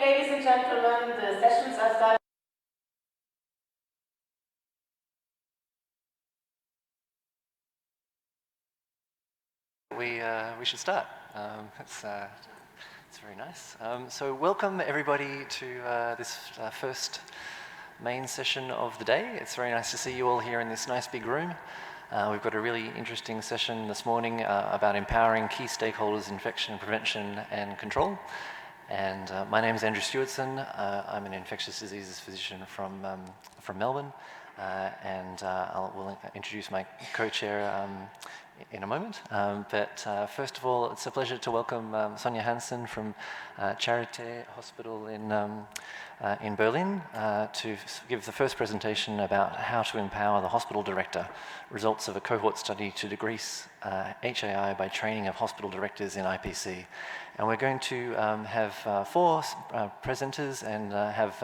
ladies and gentlemen, the sessions are starting. We should start. It's very nice. So welcome everybody to this first main session of the day. It's very nice to see you all here in this nice big room. We've got a really interesting session this morning about empowering key stakeholders in infection prevention and control. And my name is Andrew Stewardson. I'm an infectious diseases physician from Melbourne, and we'll introduce my co-chair in a moment. But first of all, it's a pleasure to welcome Sonja Hansen from Charité Hospital in Berlin to give the first presentation about how to empower the hospital director, results of a cohort study to decrease HAI by training of hospital directors in IPC. And we're going to have four presenters and have,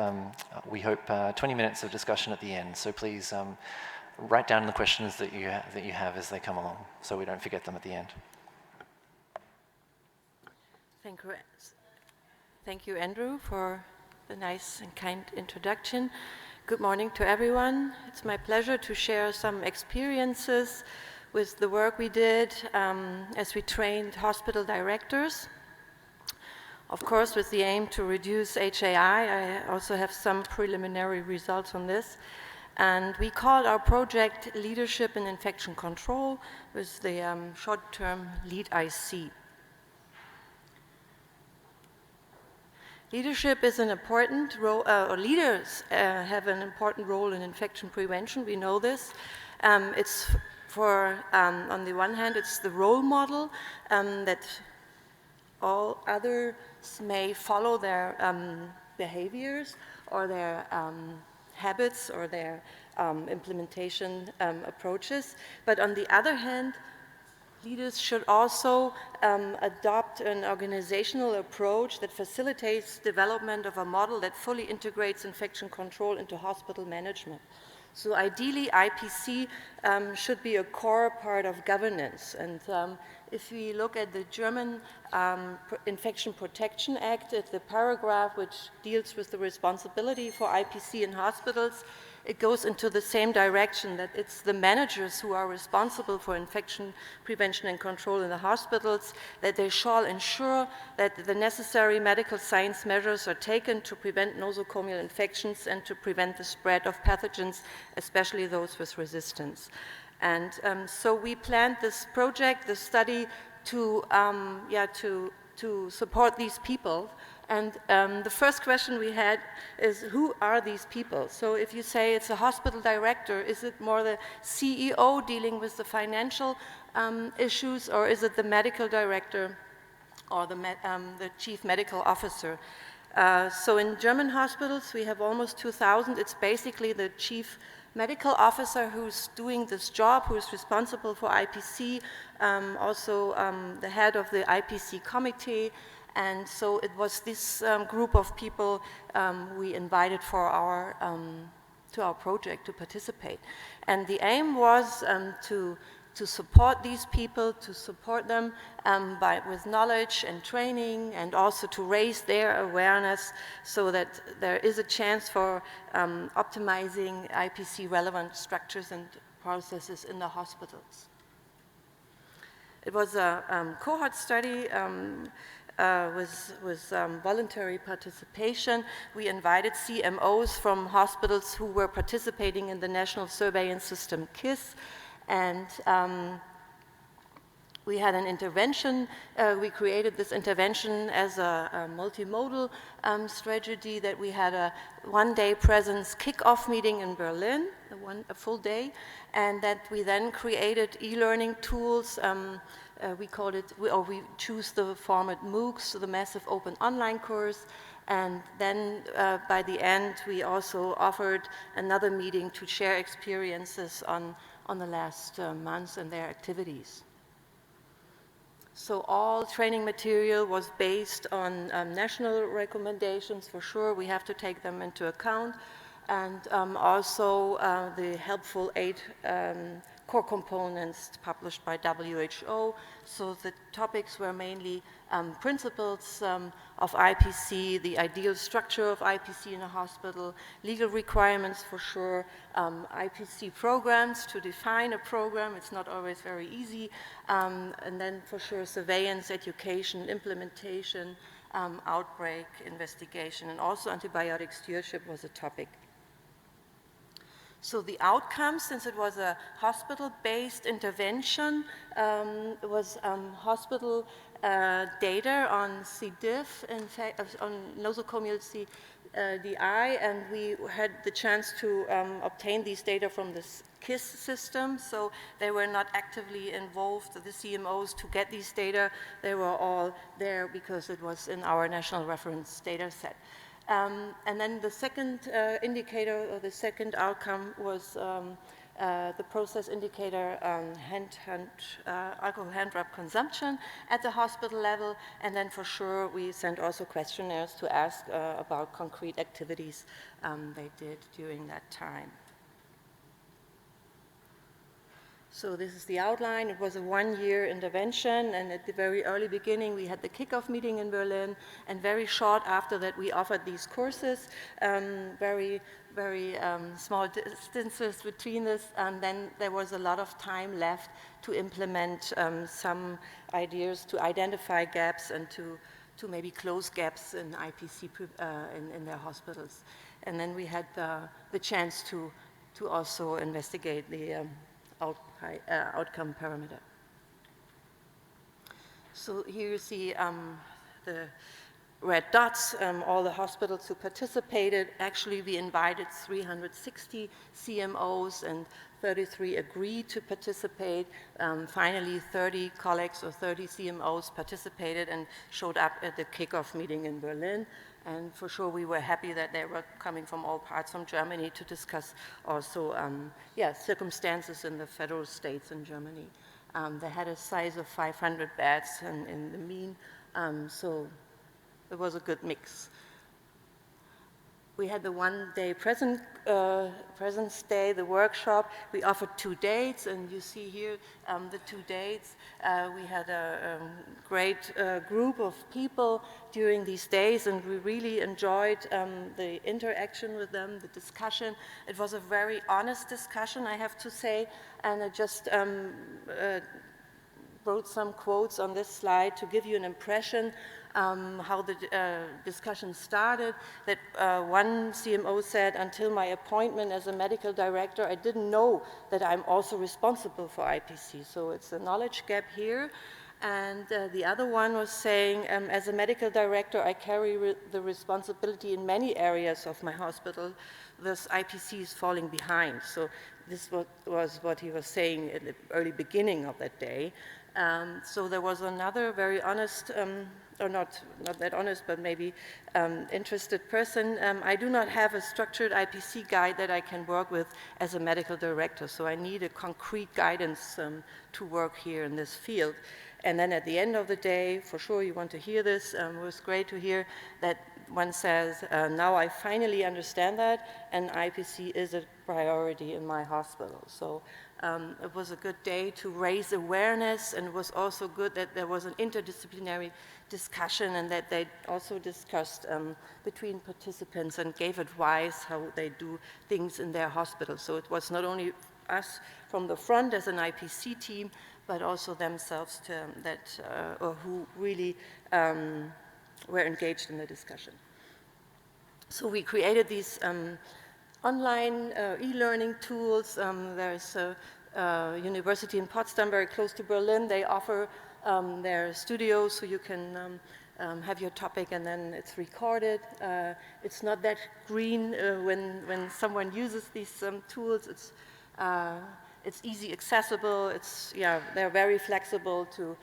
we hope, 20 minutes of discussion at the end. So please write down the questions that you have as they come along, so we don't forget them at the end. Thank you, Andrew, for the nice and kind introduction. Good morning to everyone. It's my pleasure to share some experiences with the work we did as we trained hospital directors. Of course, with the aim to reduce HAI, I also have some preliminary results on this. And we called our project Leadership in Infection Control with the short term LEAD IC. Leadership is an important role, or leaders have an important role in infection prevention, we know this. It's for, on the one hand, it's the role model that all others may follow their behaviors or their habits or their implementation approaches. But on the other hand, leaders should also adopt an organizational approach that facilitates development of a model that fully integrates infection control into hospital management. So ideally, IPC should be a core part of governance. And if we look at the German Infection Protection Act, at the paragraph which deals with the responsibility for IPC in hospitals, it goes into the same direction, that it's the managers who are responsible for infection prevention and control in the hospitals, that they shall ensure that the necessary medical science measures are taken to prevent nosocomial infections and to prevent the spread of pathogens, especially those with resistance. And so we planned this project, this study, to support these people. And the first question we had is, who are these people? So if you say it's a hospital director, is it more the CEO dealing with the financial issues, or is it the medical director or the chief medical officer? So in German hospitals, we have almost 2,000. It's basically the chief medical officer who's doing this job, who's responsible for IPC, also the head of the IPC committee. And so it was this group of people we invited for our to our project to participate. And the aim was to support these people, to support them with knowledge and training, and also to raise their awareness so that there is a chance for optimizing IPC relevant structures and processes in the hospitals. It was a cohort study with voluntary participation. We invited CMOs from hospitals who were participating in the National Surveillance System, KISS, and we had an intervention. We created this intervention as a multimodal strategy, that we had a one-day presence kickoff meeting in Berlin, a full day, and that we then created e-learning tools. We called it, we choose the format MOOCs, so the Massive Open Online Course, and then by the end we also offered another meeting to share experiences on the last months and their activities. So all training material was based on national recommendations, for sure, we have to take them into account, and also the helpful 8 core components published by WHO. So the topics were mainly principles of IPC, the ideal structure of IPC in a hospital, legal requirements for sure, IPC programs to define a program. It's not always very easy. And then for sure surveillance, education, implementation, outbreak investigation, and also antibiotic stewardship was a topic. So the outcomes, since it was a hospital-based intervention, was hospital data on C. diff, on nosocomial CDI, and we had the chance to obtain these data from the KISS system, so they were not actively involved, the CMOs, to get these data. They were all there because it was in our national reference data set. And then the second indicator, or the second outcome, was the process indicator on alcohol hand rub consumption at the hospital level. And then for sure, we sent also questionnaires to ask about concrete activities they did during that time. So this is the outline. It was a one-year intervention, and at the very early beginning, we had the kickoff meeting in Berlin, and very short after that, we offered these courses, very small distances between this, and then there was a lot of time left to implement some ideas, to identify gaps, and to maybe close gaps in IPC in their hospitals. And then we had the chance to also investigate the outcome parameter. So here you see the red dots, all the hospitals who participated. Actually, we invited 360 CMOs and 33 agreed to participate. Finally, 30 colleagues or 30 CMOs participated and showed up at the kickoff meeting in Berlin. And for sure, we were happy that they were coming from all parts from Germany to discuss also circumstances in the federal states in Germany. They had a size of 500 beds in the mean, so it was a good mix. We had the one-day presence day, the workshop. We offered 2 dates, and you see here the 2 dates. We had a great group of people during these days, and we really enjoyed the interaction with them, the discussion. It was a very honest discussion, I have to say, and I just wrote some quotes on this slide to give you an impression how the discussion started. That one CMO said, until my appointment as a medical director, I didn't know that I'm also responsible for IPC. So it's a knowledge gap here. And the other one was saying, as a medical director, I carry the responsibility in many areas of my hospital. This IPC is falling behind. So this was what he was saying at the early beginning of that day. So there was another very honest, or not that honest, but maybe interested person. I do not have a structured IPC guide that I can work with as a medical director, so I need a concrete guidance to work here in this field. And then at the end of the day, for sure you want to hear this, it was great to hear that one says, now I finally understand that, and IPC is a priority in my hospital. So it was a good day to raise awareness, and it was also good that there was an interdisciplinary discussion and that they also discussed between participants and gave advice how they do things in their hospital. So it was not only us from the front as an IPC team, but also themselves who really were engaged in the discussion. So we created these online e-learning tools. There's a university in Potsdam, very close to Berlin. They offer their studios, so you can have your topic and then it's recorded. It's not that green when someone uses these tools. It's easy accessible. They're very flexible to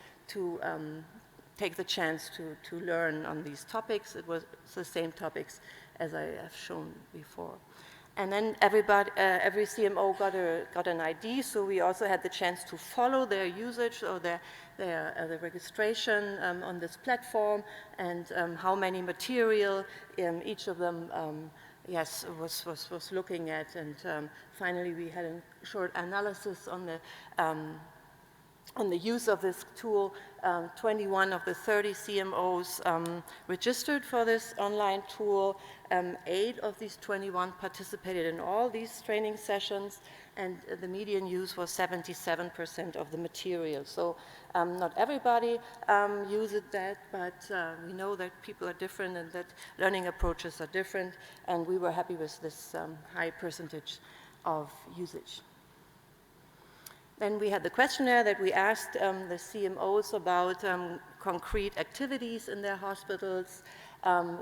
take the chance to learn on these topics. It was the same topics as I have shown before. And then every CMO got an ID, so we also had the chance to follow their usage or their registration on this platform, and how many material each of them yes, was looking at. And finally, we had a short analysis on the use of this tool. 21 of the 30 CMOs registered for this online tool. 8 of these 21 participated in all these training sessions, and the median use was 77% of the material. So not everybody uses that, but we know that people are different and that learning approaches are different, and we were happy with this high percentage of usage. Then we had the questionnaire that we asked the CMOs about concrete activities in their hospitals.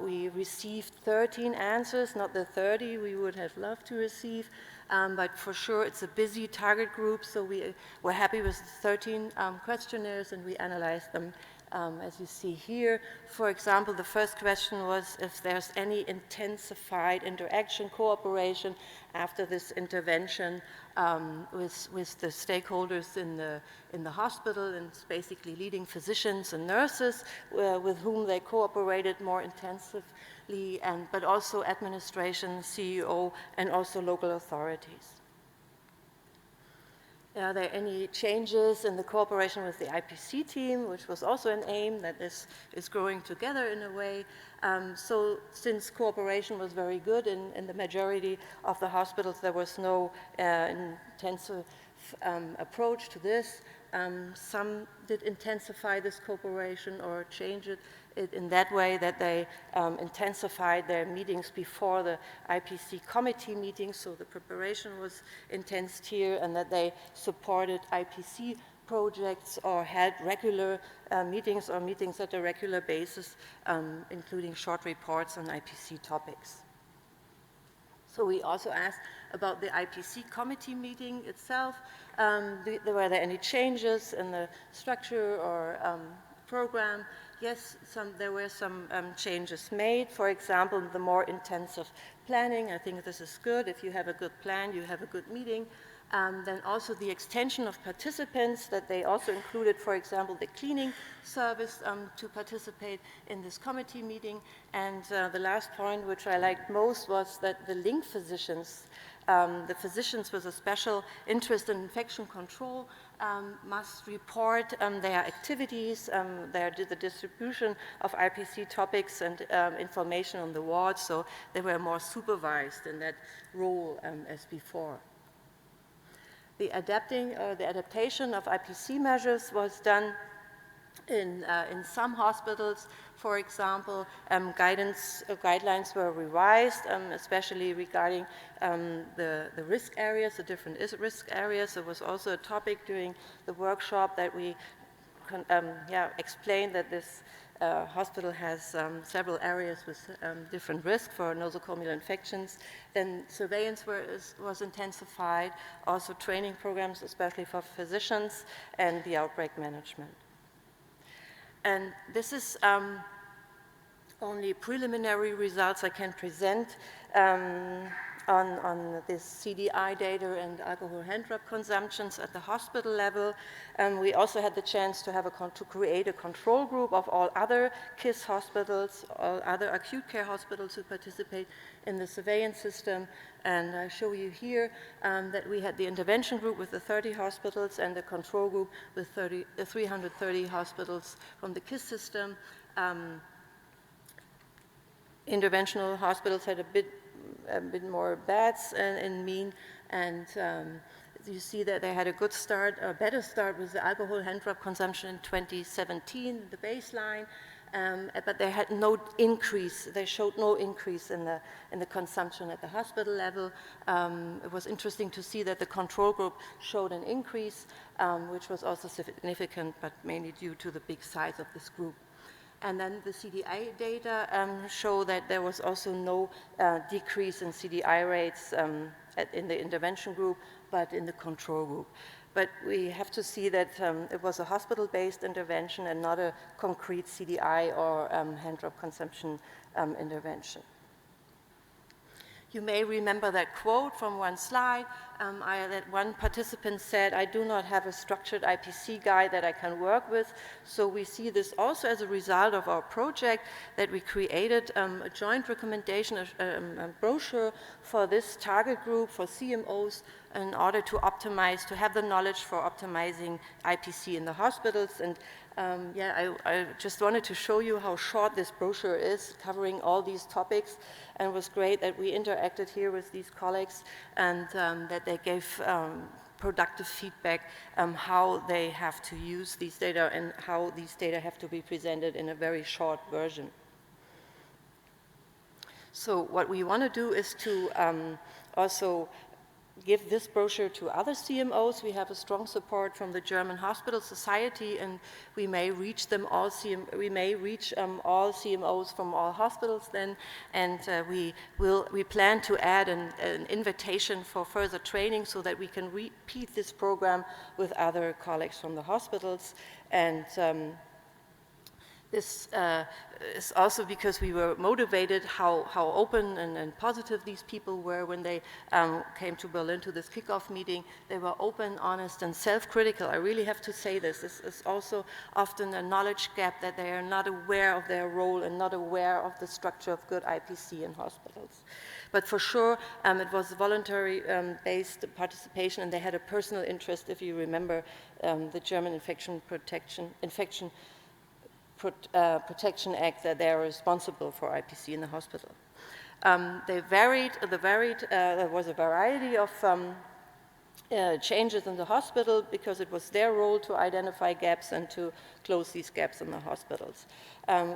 We received 13 answers, not the 30 we would have loved to receive, but for sure it's a busy target group, so we were happy with the 13 questionnaires, and we analyzed them as you see here. For example, the first question was if there's any intensified interaction, cooperation after this intervention with the stakeholders in the hospital, and it's basically leading physicians and nurses with whom they cooperated more intensively, but also administration, CEO, and also local authorities. Are there any changes in the cooperation with the IPC team, which was also an aim that this is growing together in a way? So since cooperation was very good in the majority of the hospitals, there was no intensive approach to this. Some did intensify this cooperation or change it in that way that they intensified their meetings before the IPC committee meetings, so the preparation was intense here, and that they supported IPC projects or had regular meetings or meetings at a regular basis, including short reports on IPC topics. So we also asked about the IPC committee meeting itself. Were there any changes in the structure or program? Yes, there were some changes made. For example, the more intensive planning. I think this is good. If you have a good plan, you have a good meeting. Then also the extension of participants, that they also included, for example, the cleaning service to participate in this committee meeting. And the last point, which I liked most, was that the link physicians, the physicians with a special interest in infection control, must report their activities, the distribution of IPC topics and information on the ward, so they were more supervised in that role as before. The adaptation of IPC measures was done in some hospitals. For example, guidelines were revised, especially regarding the risk areas, the different risk areas. There was also a topic during the workshop that we explained that this hospital has several areas with different risk for nosocomial infections. Then surveillance was intensified, also training programs, especially for physicians, and the outbreak management. And this is only preliminary results I can present on this CDI data and alcohol hand rub consumptions at the hospital level. We also had the chance to create a control group of all other KISS hospitals, all other acute care hospitals who participate in the surveillance system. And I show you here that we had the intervention group with the 30 hospitals and the control group with 330 hospitals from the KISS system. Interventional hospitals had a bit more beds in mean, and you see that they had a good start, a better start with the alcohol hand rub consumption in 2017, the baseline, but they had no increase. They showed no increase in the consumption at the hospital level. It was interesting to see that the control group showed an increase, which was also significant, but mainly due to the big size of this group. And then the CDI data show that there was also no decrease in CDI rates in the intervention group, but in the control group. But we have to see that it was a hospital-based intervention and not a concrete CDI or hand rub consumption intervention. You may remember that quote from one slide. that one participant said, I do not have a structured IPC guide that I can work with. So we see this also as a result of our project, that we created a joint recommendation, a brochure for this target group, for CMOs, in order to optimize, to have the knowledge for optimizing IPC in the hospitals. And I just wanted to show you how short this brochure is, covering all these topics. And it was great that we interacted here with these colleagues, and that they gave productive feedback how they have to use these data and how these data have to be presented in a very short version. So what we want to do is to also give this brochure to other CMOs. We have a strong support from the German Hospital Society, and we may reach them all. We may reach all CMOs from all hospitals then, and we plan to add an invitation for further training so that we can repeat this program with other colleagues from the hospitals. And this is also because we were motivated how open and positive these people were when they came to Berlin to this kickoff meeting. They were open, honest, and self-critical. I really have to say this. This is also often a knowledge gap, that they are not aware of their role and not aware of the structure of good IPC in hospitals. But for sure, it was voluntary-based participation, and they had a personal interest. If you remember the German Infection Protection Act, that they are responsible for IPC in the hospital. There was a variety of changes in the hospital, because it was their role to identify gaps and to close these gaps in the hospitals.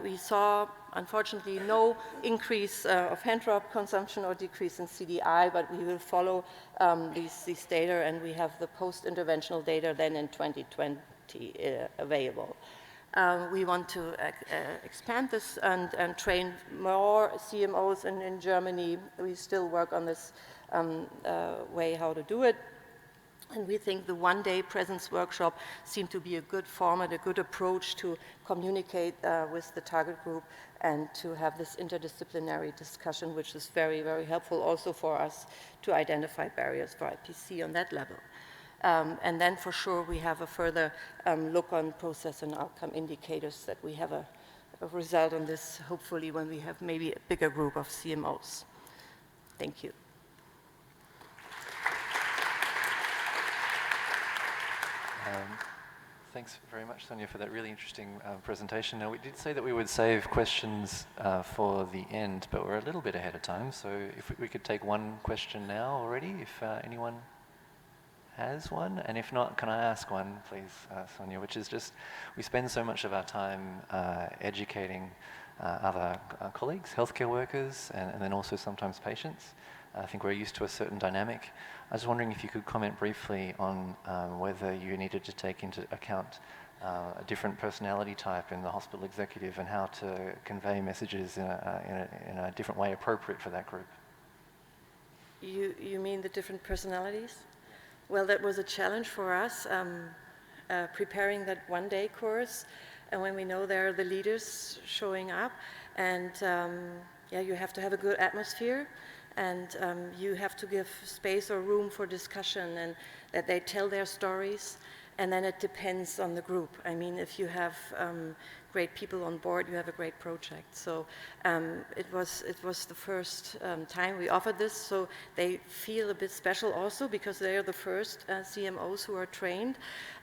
We saw, unfortunately, no increase of hand drop consumption or decrease in CDI, but we will follow these data, and we have the post-interventional data then in 2020 available. We want to expand this and train more CMOs in Germany. We still work on this way how to do it. And we think the one-day presence workshop seemed to be a good format, a good approach to communicate with the target group and to have this interdisciplinary discussion, which is very, very helpful also for us to identify barriers for IPC on that level. And then for sure we have a further look on process and outcome indicators, that we have a result on this, hopefully, when we have maybe a bigger group of CMOs. Thank you. Thanks very much, Sonia, for that really interesting presentation. Now, we did say that we would save questions for the end, but we're a little bit ahead of time, so if we could take one question now already, if anyone has one, and if not, can I ask one, please, Sonia, which is just, we spend so much of our time educating other colleagues, healthcare workers, and then also sometimes patients. I think we're used to a certain dynamic. I was wondering if you could comment briefly on whether you needed to take into account a different personality type in the hospital executive, and how to convey messages in a different way appropriate for that group. You mean the different personalities? Well, that was a challenge for us, preparing that one-day course, and when we know there are the leaders showing up, and you have to have a good atmosphere, and you have to give space or room for discussion, and that they tell their stories, and then it depends on the group. I mean, if you have great people on board, you have a great project. So it was the first time we offered this, so they feel a bit special also, because they are the first CMOs who are trained.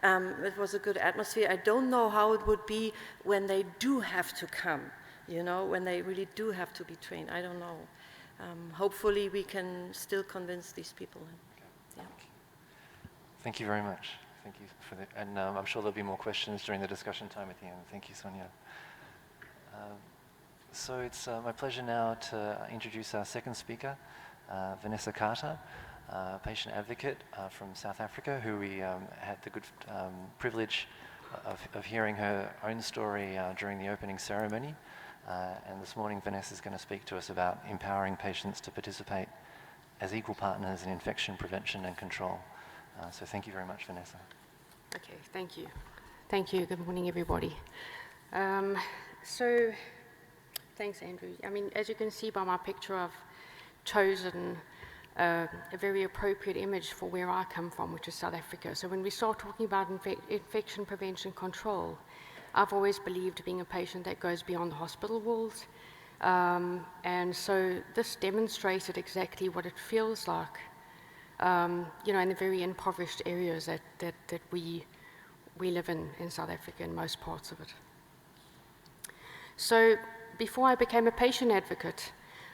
It was a good atmosphere. I don't know how it would be when they do have to come, you know, when they really do have to be trained. I don't know. Hopefully we can still convince these people. Yeah. Thank you very much. Thank you for that. And I'm sure there'll be more questions during the discussion time at the end. Thank you, Sonia. So it's my pleasure now to introduce our second speaker, Vanessa Carter, patient advocate from South Africa, who we had the good privilege of hearing her own story during the opening ceremony. And this morning, Vanessa is going to speak to us about empowering patients to participate as equal partners in infection prevention and control. So thank you very much, Vanessa. Okay, thank you. Thank you. Good morning, everybody. So, thanks, Andrew. I mean, as you can see by my picture, I've chosen a very appropriate image for where I come from, which is South Africa. So when we start talking about infection prevention control, I've always believed being a patient that goes beyond the hospital walls. And so this demonstrated exactly what it feels like, in the very impoverished areas that we live in South Africa, in most parts of it. So before I became a patient advocate,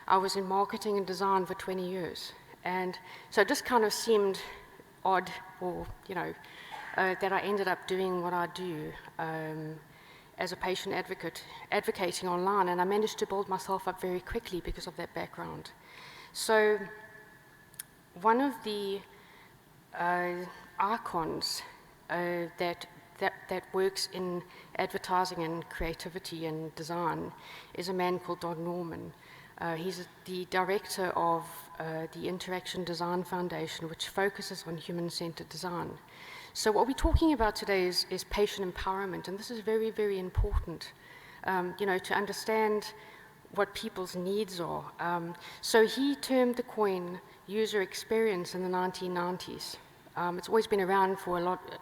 I was in marketing and design for 20 years. And so it just kind of seemed odd, or, that I ended up doing what I do as a patient advocate, advocating online, and I managed to build myself up very quickly because of that background. So one of the icons that works in advertising and creativity and design is a man called Don Norman. He's the director of the Interaction Design Foundation, which focuses on human-centered design. So what we're talking about today is patient empowerment, and this is very, very important, to understand what people's needs are. So he termed the coin user experience in the 1990s. It's always been around for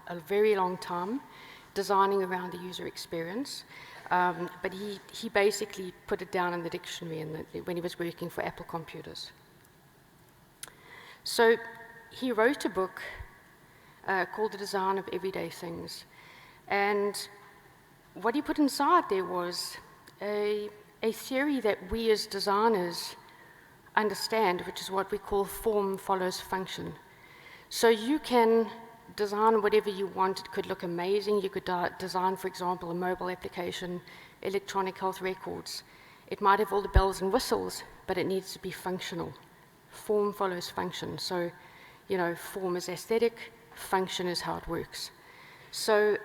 a very long time, designing around the user experience. But he basically put it down in the dictionary when he was working for Apple Computers. So he wrote a book called The Design of Everyday Things. And what he put inside there was a theory that we as designers understand, which is what we call form follows function. So you can design whatever you want. It could look amazing. You could design, for example, a mobile application, electronic health records. It might have all the bells and whistles, but it needs to be functional. Form follows function. So, form is aesthetic, function is how it works. So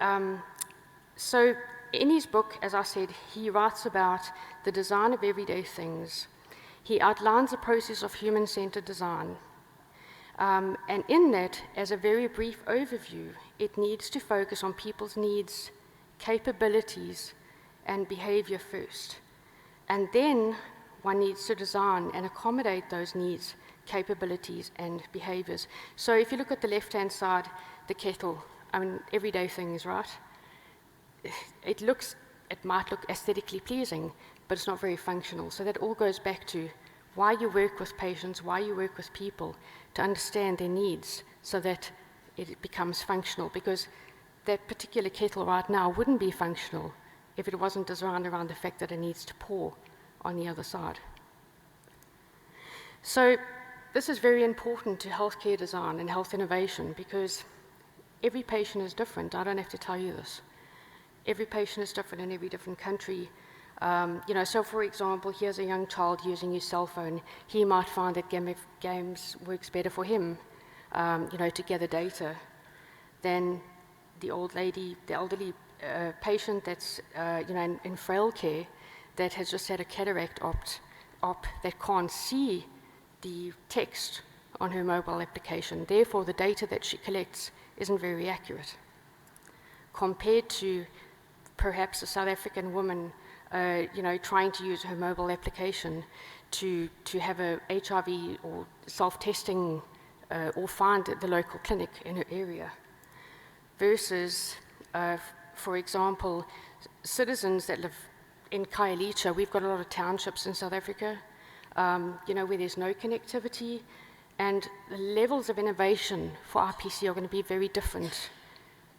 in his book, as I said, he writes about the design of everyday things. He outlines the process of human-centered design. And in that, as a very brief overview, it needs to focus on people's needs, capabilities, and behavior first. And then one needs to design and accommodate those needs, capabilities, and behaviors. So if you look at the left-hand side, the kettle, everyday things, right? It might look aesthetically pleasing, but it's not very functional. So that all goes back to why you work with patients, why you work with people, to understand their needs so that it becomes functional, because that particular kettle right now wouldn't be functional if it wasn't designed around the fact that it needs to pour on the other side. So this is very important to healthcare design and health innovation, because every patient is different. I don't have to tell you this. Every patient is different in every different country. So for example, here's a young child using his cell phone. He might find that games works better for him, to gather data, than the elderly patient that's, in frail care, that has just had a cataract op that can't see the text on her mobile application. Therefore, the data that she collects isn't very accurate, compared to perhaps a South African woman trying to use her mobile application to have a HIV or self-testing or find the local clinic in her area, versus, for example, citizens that live in Khayelitsha. We've got a lot of townships in South Africa, where there's no connectivity, and the levels of innovation for RPC are going to be very different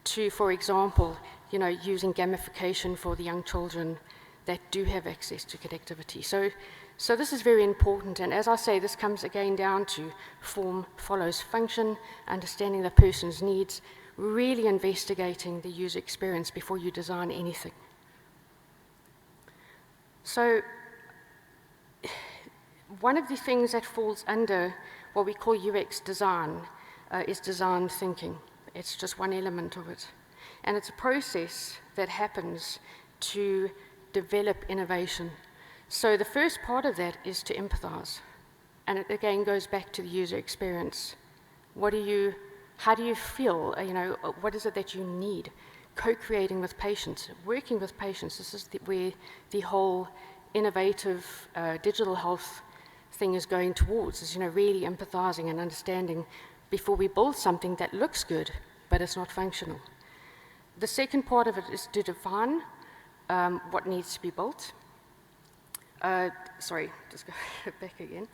to, for example, using gamification for the young children that do have access to connectivity. So this is very important, and as I say, this comes again down to form follows function, understanding the person's needs, really investigating the user experience before you design anything. So one of the things that falls under what we call UX design is design thinking. It's just one element of it. And it's a process that happens to develop innovation. So the first part of that is to empathize. And it again goes back to the user experience. How do you feel? What is it that you need? Co-creating with patients, working with patients. This is where the whole innovative digital health thing is going towards, is, really empathizing and understanding before we build something that looks good, but it's not functional. The second part of it is to define what needs to be built. Sorry, just go back again.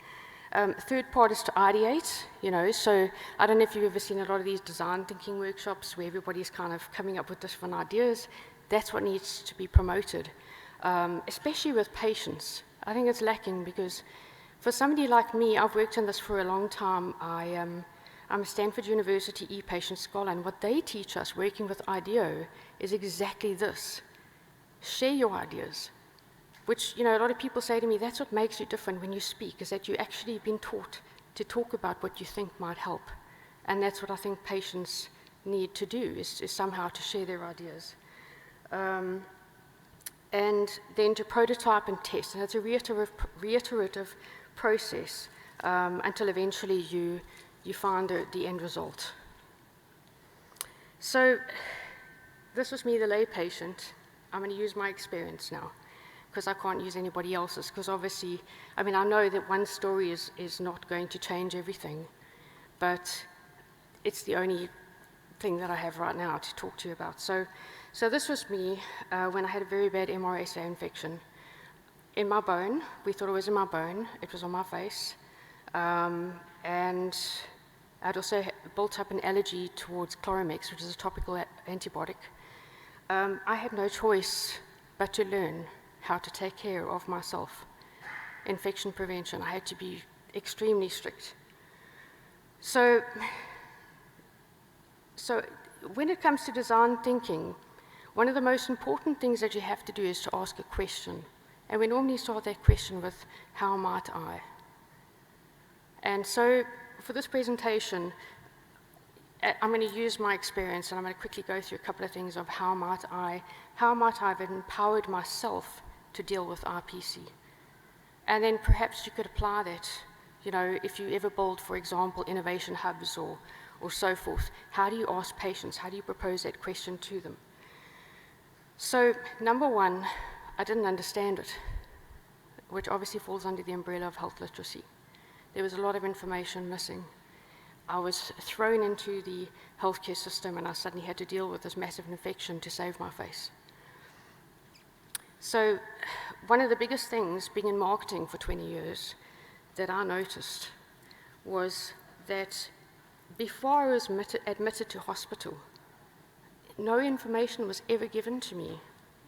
Third part is to ideate, so I don't know if you've ever seen a lot of these design thinking workshops where everybody's kind of coming up with different ideas. That's what needs to be promoted, especially with patients. I think it's lacking because for somebody like me, I've worked in this for a long time. I'm a Stanford University e-patient scholar, and what they teach us working with IDEO is exactly this. Share your ideas. Which, a lot of people say to me, that's what makes you different when you speak, is that you actually been taught to talk about what you think might help. And that's what I think patients need to do, is somehow to share their ideas. And then to prototype and test. And it's a reiterative process until eventually you find the end result. So this was me, the lay patient. I'm going to use my experience now, because I can't use anybody else's, because obviously, I know that one story is not going to change everything, but it's the only thing that I have right now to talk to you about. So this was me when I had a very bad MRSA infection. In my bone, we thought it was in my bone, it was on my face, and I'd also built up an allergy towards Chloromex, which is a topical antibiotic. I had no choice but to learn how to take care of myself. Infection prevention, I had to be extremely strict. So when it comes to design thinking, one of the most important things that you have to do is to ask a question. And we normally start that question with, how might I? And so for this presentation, I'm going to use my experience, and I'm going to quickly go through a couple of things of how might I have empowered myself to deal with RPC. And then perhaps you could apply that, if you ever build, for example, innovation hubs or so forth. How do you ask patients? How do you propose that question to them? So, number one, I didn't understand it, which obviously falls under the umbrella of health literacy. There was a lot of information missing. I was thrown into the healthcare system, and I suddenly had to deal with this massive infection to save my face. So one of the biggest things, being in marketing for 20 years, that I noticed was that before I was admitted to hospital, no information was ever given to me.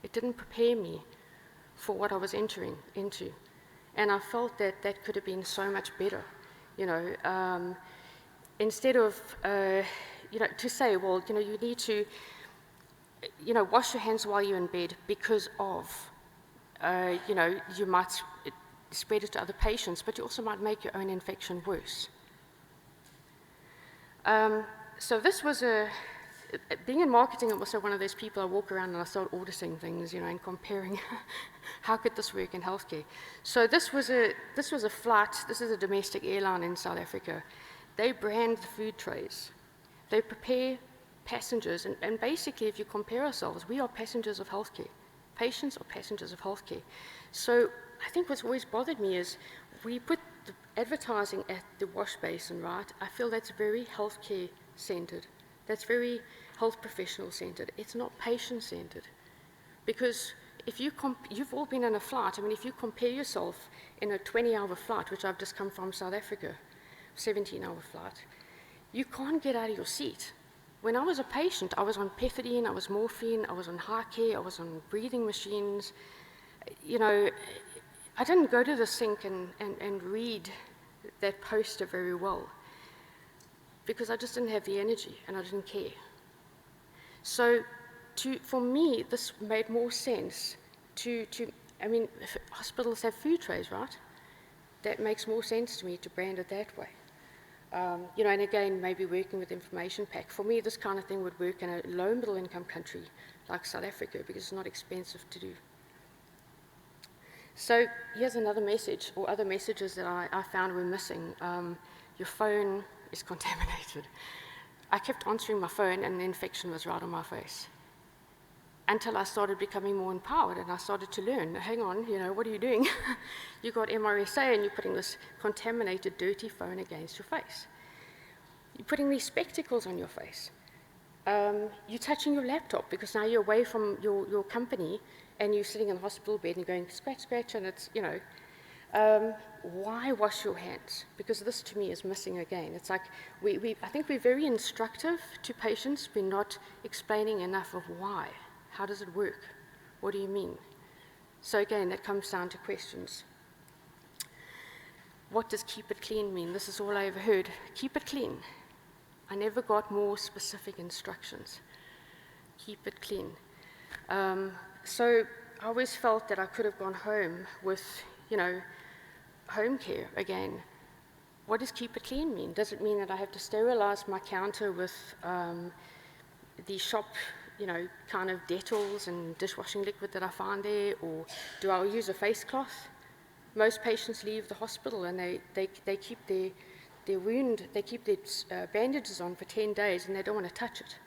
It didn't prepare me for what I was entering into. And I felt that that could have been so much better, instead of, to say, well, you need to, wash your hands while you're in bed because of, you might spread it to other patients, but you also might make your own infection worse. So this was being in marketing, I'm also one of those people, I walk around and I start auditing things, and comparing how could this work in healthcare. So this was a flight, this is a domestic airline in South Africa. They brand the food trays. They prepare passengers, and basically if you compare ourselves, we are passengers of healthcare. Patients are passengers of healthcare. So I think what's always bothered me is we put the advertising at the wash basin, right? I feel that's very healthcare centered. That's very health professional centered. It's not patient centered. Because if you've all been in a flight, if you compare yourself in a 20-hour flight, which I've just come from South Africa, 17-hour flight, you can't get out of your seat. When I was a patient, I was on pethidine, I was morphine, I was on high care, I was on breathing machines. I didn't go to the sink and read that poster very well because I just didn't have the energy and I didn't care. So for me, this made more sense if hospitals have food trays, right? That makes more sense to me to brand it that way. And again, maybe working with information pack. For me, this kind of thing would work in a low middle income country like South Africa because it's not expensive to do. So here's another message, or other messages that I found were missing. Your phone is contaminated. I kept answering my phone and the infection was right on my face. until I started becoming more empowered and I started to learn, hang on, you know, what are you doing? You got MRSA and you're putting this contaminated, dirty phone against your face. You're putting these spectacles on your face. You're touching your laptop because now you're away from your company and you're sitting in the hospital bed and you're going scratch, scratch, and it's, you know, why wash your hands? Because this to me is missing again. It's like, I think we're very instructive to patients. We're not explaining enough of why. How does it work? What do you mean? So again, that comes down to questions. What does keep it clean mean? This is all I ever heard. Keep it clean. I never got more specific instructions. Keep it clean. So I always felt that I could have gone home with, you know, home care again. What does keep it clean mean? Does it mean that I have to sterilize my counter with the shop, you know, kind of Dettol and dishwashing liquid that I find there, or do I use a face cloth? Most patients leave the hospital and they keep their wound, they keep their bandages on for 10 days and they don't want to touch it.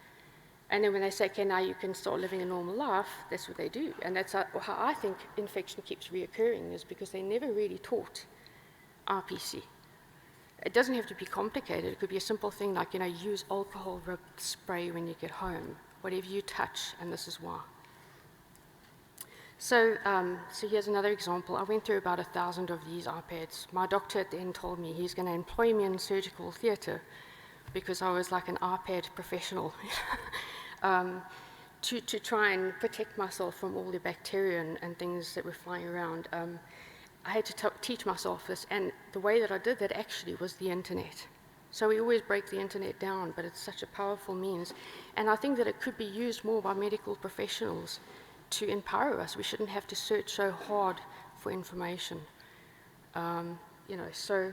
And then when they say, okay, now you can start living a normal life, that's what they do. And that's how I think infection keeps reoccurring, is because they never really taught RPC. It doesn't have to be complicated. It could be a simple thing like, you know, use alcohol rubbed spray when you get home, whatever you touch, and this is why. So here's another example. I went through about 1,000 of these iPads. My doctor at the end told me he's going to employ me in surgical theatre because I was like an iPad professional to try and protect myself from all the bacteria and things that were flying around. I had to teach myself this, and the way that I did that actually was the internet. So we always break the internet down, but it's such a powerful means. And I think that it could be used more by medical professionals to empower us. We shouldn't have to search so hard for information. You know, so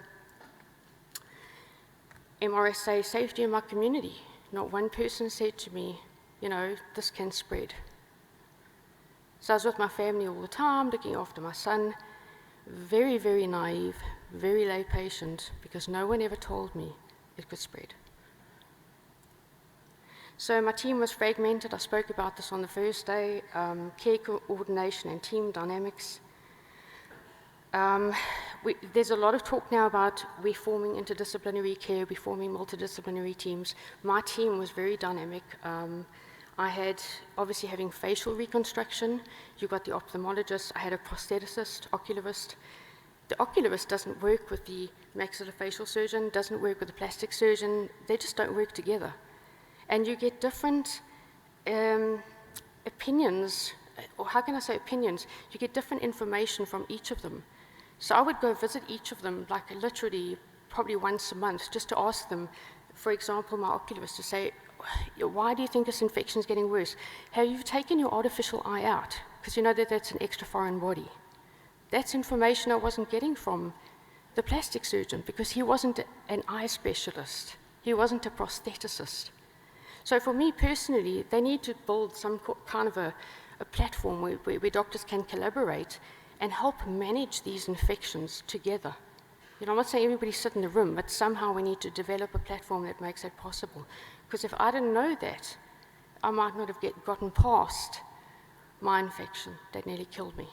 MRSA safety in my community. Not one person said to me, you know, this can spread. So I was with my family all the time, looking after my son. Very, very naive, very lay patient, because no one ever told me it could spread. So my team was fragmented. I spoke about this on the first day. Care coordination and team dynamics. There's a lot of talk now about we're forming interdisciplinary care, we're forming multidisciplinary teams. My team was very dynamic. I had, obviously having facial reconstruction, you got the ophthalmologist, I had a prostheticist, ocularist. The ocularist doesn't work with the maxillofacial surgeon, doesn't work with the plastic surgeon, they just don't work together. And you get different opinions, or how can I say opinions? You get different information from each of them. So I would go visit each of them, like literally probably once a month, just to ask them, for example, my ocularist, to say, why do you think this infection is getting worse? Have you taken your artificial eye out? Because you know that that's an extra foreign body. That's information I wasn't getting from the plastic surgeon, because he wasn't an eye specialist. He wasn't a prostheticist. So for me personally, they need to build some kind of a platform where doctors can collaborate and help manage these infections together. You know, I'm not saying everybody sit in the room, but somehow we need to develop a platform that makes that possible. Because if I didn't know that, I might not have gotten past my infection that nearly killed me.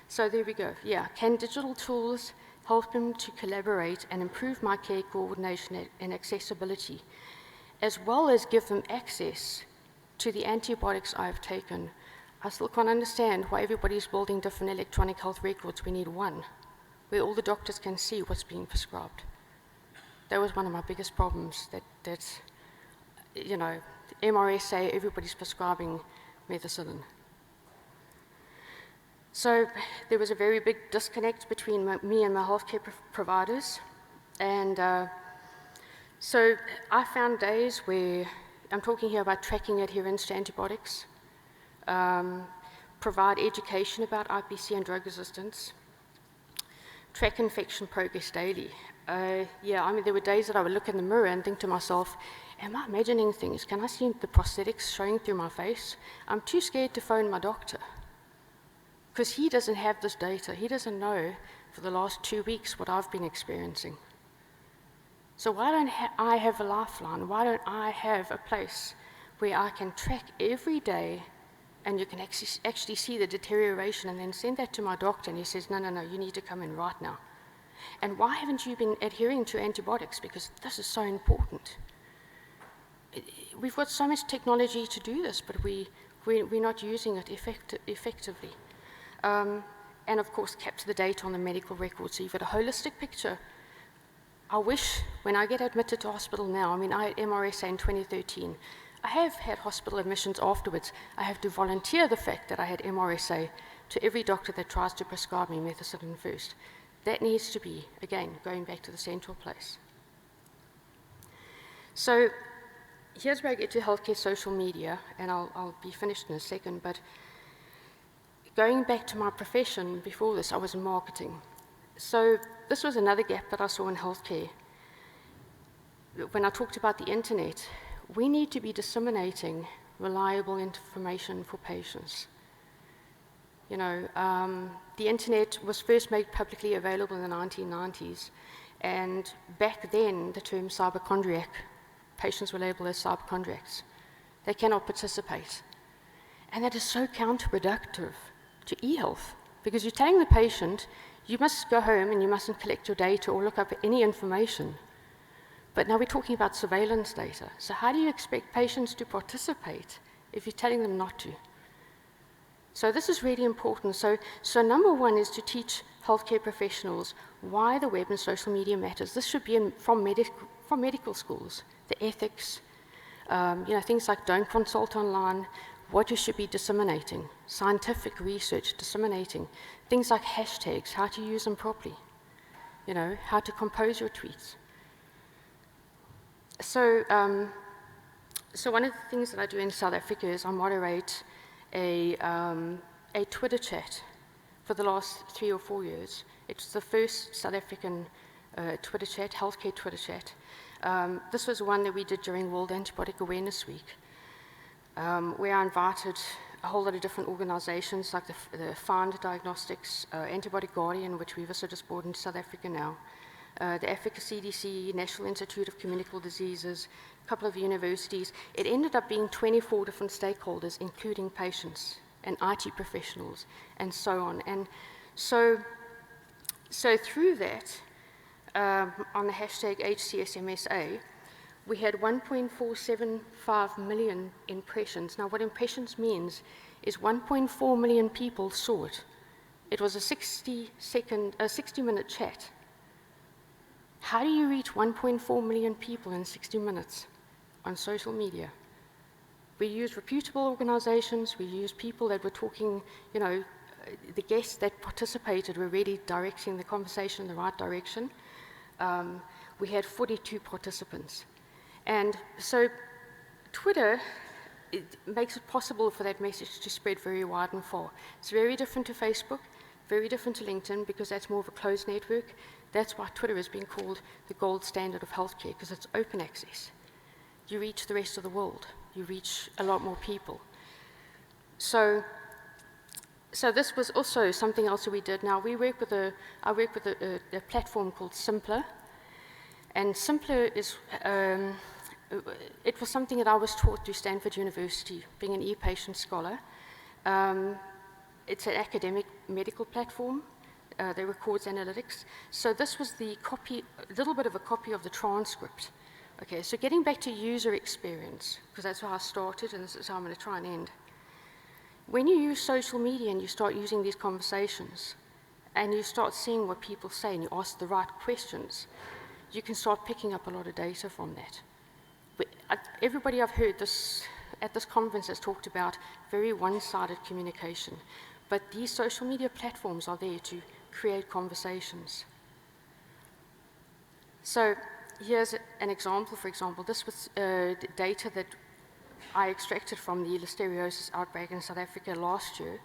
So there we go. Yeah, can digital tools help them to collaborate and improve my care coordination and accessibility, as well as give them access to the antibiotics I've taken? I still can't understand why everybody's building different electronic health records. We need one, where all the doctors can see what's being prescribed. That was one of my biggest problems, that you know, MRSA, everybody's prescribing methicillin. So there was a very big disconnect between me and my healthcare providers. And so I found days where, I'm talking here about tracking adherence to antibiotics, provide education about IPC and drug resistance, track infection progress daily. Yeah, I mean, there were days that I would look in the mirror and think to myself, am I imagining things? Can I see the prosthetics showing through my face? I'm too scared to phone my doctor, because he doesn't have this data. He doesn't know for the last 2 weeks what I've been experiencing. So why don't I have a lifeline? Why don't I have a place where I can track every day, and you can actually see the deterioration, and then send that to my doctor, and he says, no, no, no, you need to come in right now. And why haven't you been adhering to antibiotics? Because this is so important. We've got so much technology to do this, but we're not using it effectively. And of course, capture the data on the medical record, so you've got a holistic picture. I wish, when I get admitted to hospital now, I mean, I had MRSA in 2013. I have had hospital admissions afterwards. I have to volunteer the fact that I had MRSA to every doctor that tries to prescribe me methicillin first. That needs to be, again, going back to the central place. So here's where I get to healthcare social media, and I'll be finished in a second, but going back to my profession before this, I was in marketing. So this was another gap that I saw in healthcare. When I talked about the internet, we need to be disseminating reliable information for patients. You know, the internet was first made publicly available in the 1990s, and back then the term cyberchondriac, patients were labeled as cyberchondriacs. They cannot participate. And that is so counterproductive to e-health, because you're telling the patient, you must go home and you mustn't collect your data or look up any information. But now we're talking about surveillance data. So how do you expect patients to participate if you're telling them not to? So this is really important. So number one is to teach healthcare professionals why the web and social media matters. This should be from medical schools, the ethics, you know, things like don't consult online, what you should be disseminating, scientific research, disseminating, things like hashtags, how to use them properly, you know, how to compose your tweets. So, so one of the things that I do in South Africa is I moderate a Twitter chat for the last 3 or 4 years. It's the first South African Twitter chat, healthcare Twitter chat. This was one that we did during World Antibiotic Awareness Week, where I invited a whole lot of different organizations like the Find Diagnostics, Antibiotic Guardian, which we've also just brought into South Africa now, the Africa CDC, National Institute of Communicable Diseases, a couple of universities. It ended up being 24 different stakeholders, including patients and IT professionals, and so on. And so through that, on the hashtag HCSMSA, we had 1.475 million impressions. Now, what impressions means is 1.4 million people saw it. It was a 60-minute chat. How do you reach 1.4 million people in 60 minutes on social media? We used reputable organizations, we used people that were talking, you know, the guests that participated were really directing the conversation in the right direction. We had 42 participants. And so Twitter, it makes it possible for that message to spread very wide and far. It's very different to Facebook, very different to LinkedIn, because that's more of a closed network. That's why Twitter has been called the gold standard of healthcare, because it's open access. You reach the rest of the world. You reach a lot more people. So this was also something else that we did. Now, I work with a platform called Simpler. And Simpler is, it was something that I was taught through Stanford University, being an e-patient scholar. It's an academic medical platform that records analytics. So this was the copy, a little bit of a copy of the transcript. Okay, so getting back to user experience, because that's how I started, and this is how I'm going to try and end. When you use social media and you start using these conversations, and you start seeing what people say, and you ask the right questions, you can start picking up a lot of data from that. Everybody I've heard this at this conference has talked about very one-sided communication, but these social media platforms are there to create conversations. So here's an example. For example, this was data that I extracted from the listeriosis outbreak in South Africa last year,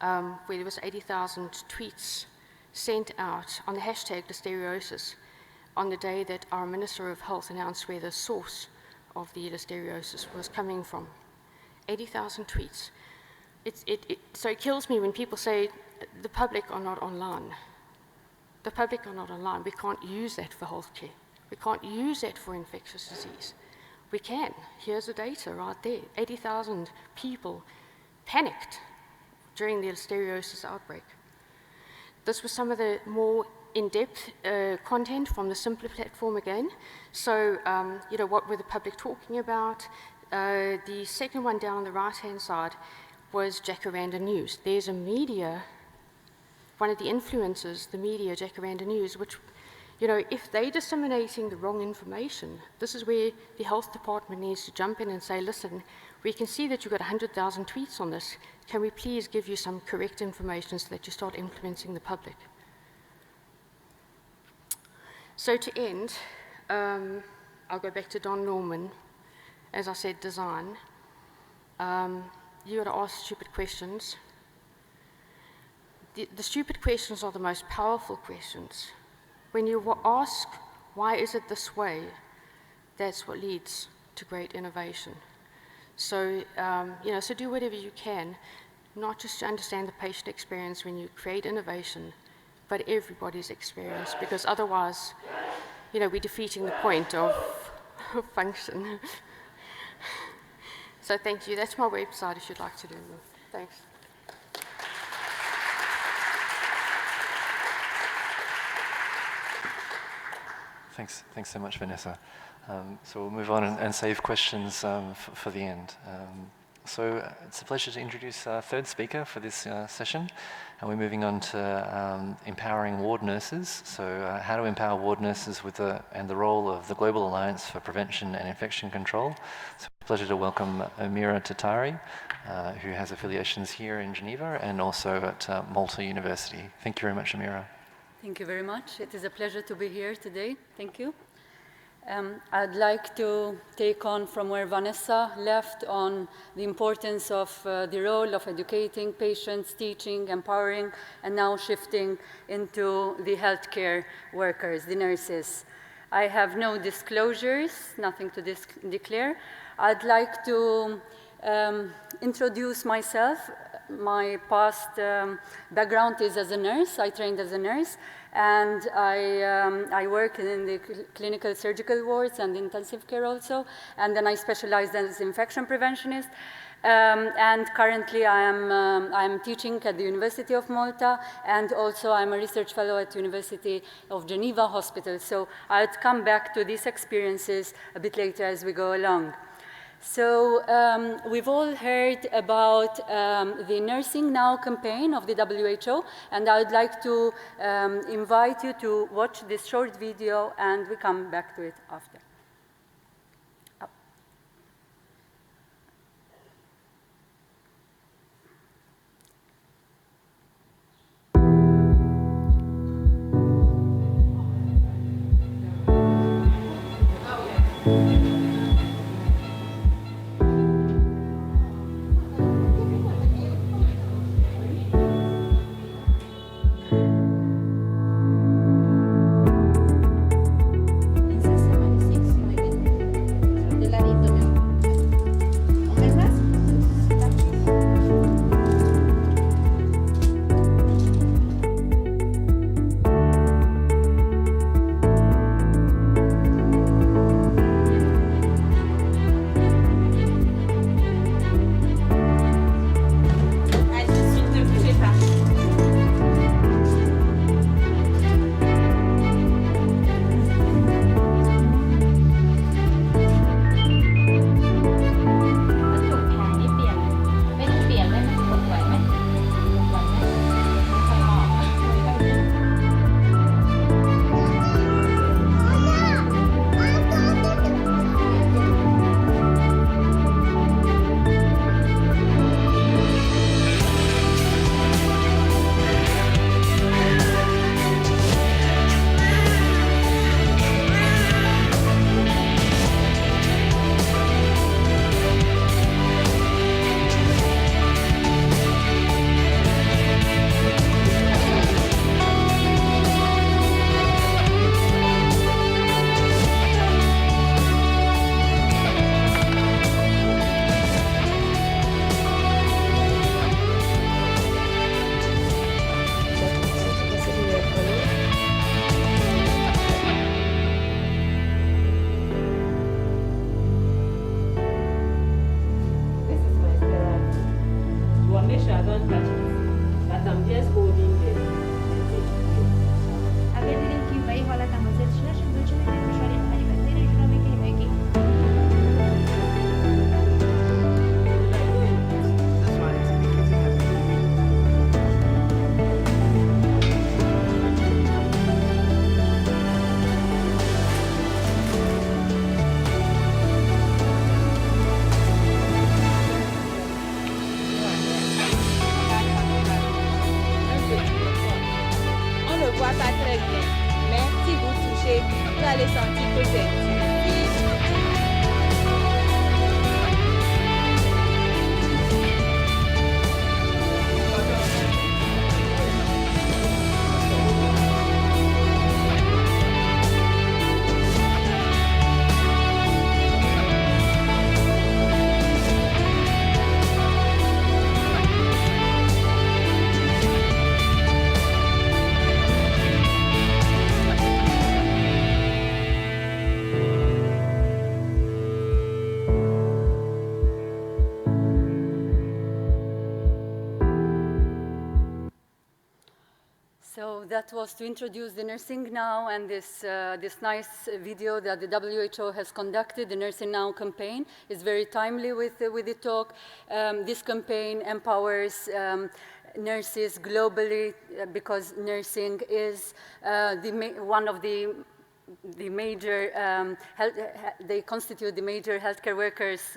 where there was 80,000 tweets sent out on the hashtag listeriosis on the day that our Minister of Health announced where the source of the listeriosis was coming from. 80,000 tweets. So it kills me when people say the public are not online. The public are not online. We can't use that for healthcare. We can't use that for infectious disease. We can. Here's the data right there. 80,000 people panicked during the listeriosis outbreak. This was some of the more in-depth content from the Simpler platform again. So, you know, what were the public talking about? The second one down on the right-hand side was Jacaranda News. There's a media, one of the influencers, the media, Jacaranda News, which, you know, if they're disseminating the wrong information, this is where the health department needs to jump in and say, listen, we can see that you've got 100,000 tweets on this. Can we please give you some correct information so that you start influencing the public? So to end, I'll go back to Don Norman. As I said, design. You got to ask stupid questions. The stupid questions are the most powerful questions. When you ask, why is it this way, that's what leads to great innovation. So, you know, so do whatever you can, not just to understand the patient experience when you create innovation, but everybody's experience, because otherwise, you know, we're defeating the point of function. So thank you. That's my website if you'd like to do more. Thanks. Thanks so much, Vanessa. So we'll move on and save questions for the end. So it's a pleasure to introduce our third speaker for this session, and we're moving on to empowering ward nurses. So how to empower ward nurses and the role of the Global Alliance for Prevention and Infection Control. So it's a pleasure to welcome Amira Tatari, who has affiliations here in Geneva and also at Malta University. Thank you very much, Amira. Thank you very much. It is a pleasure to be here today. Thank you. I'd like to take on from where Vanessa left on the importance of the role of educating patients, teaching, empowering, and now shifting into the healthcare workers, the nurses. I have no disclosures, nothing to declare. I'd like to introduce myself. My past background is as a nurse. I trained as a nurse, and I work in the clinical surgical wards and intensive care also, and then I specialized as infection preventionist. And currently I'm teaching at the University of Malta, and also I'm a research fellow at University of Geneva Hospital. So I'll come back to these experiences a bit later as we go along. So we've all heard about the Nursing Now campaign of the WHO, and I would like to invite you to watch this short video, and we come back to it after. In 1976, voit pas très bien. Mais si vous touchez, vous allez sentir que c'est difficile. So that was to introduce the Nursing Now and this nice video that the WHO has conducted. The Nursing Now campaign is very timely with the talk. This campaign empowers nurses globally because nursing is one of the major, they constitute the major healthcare workers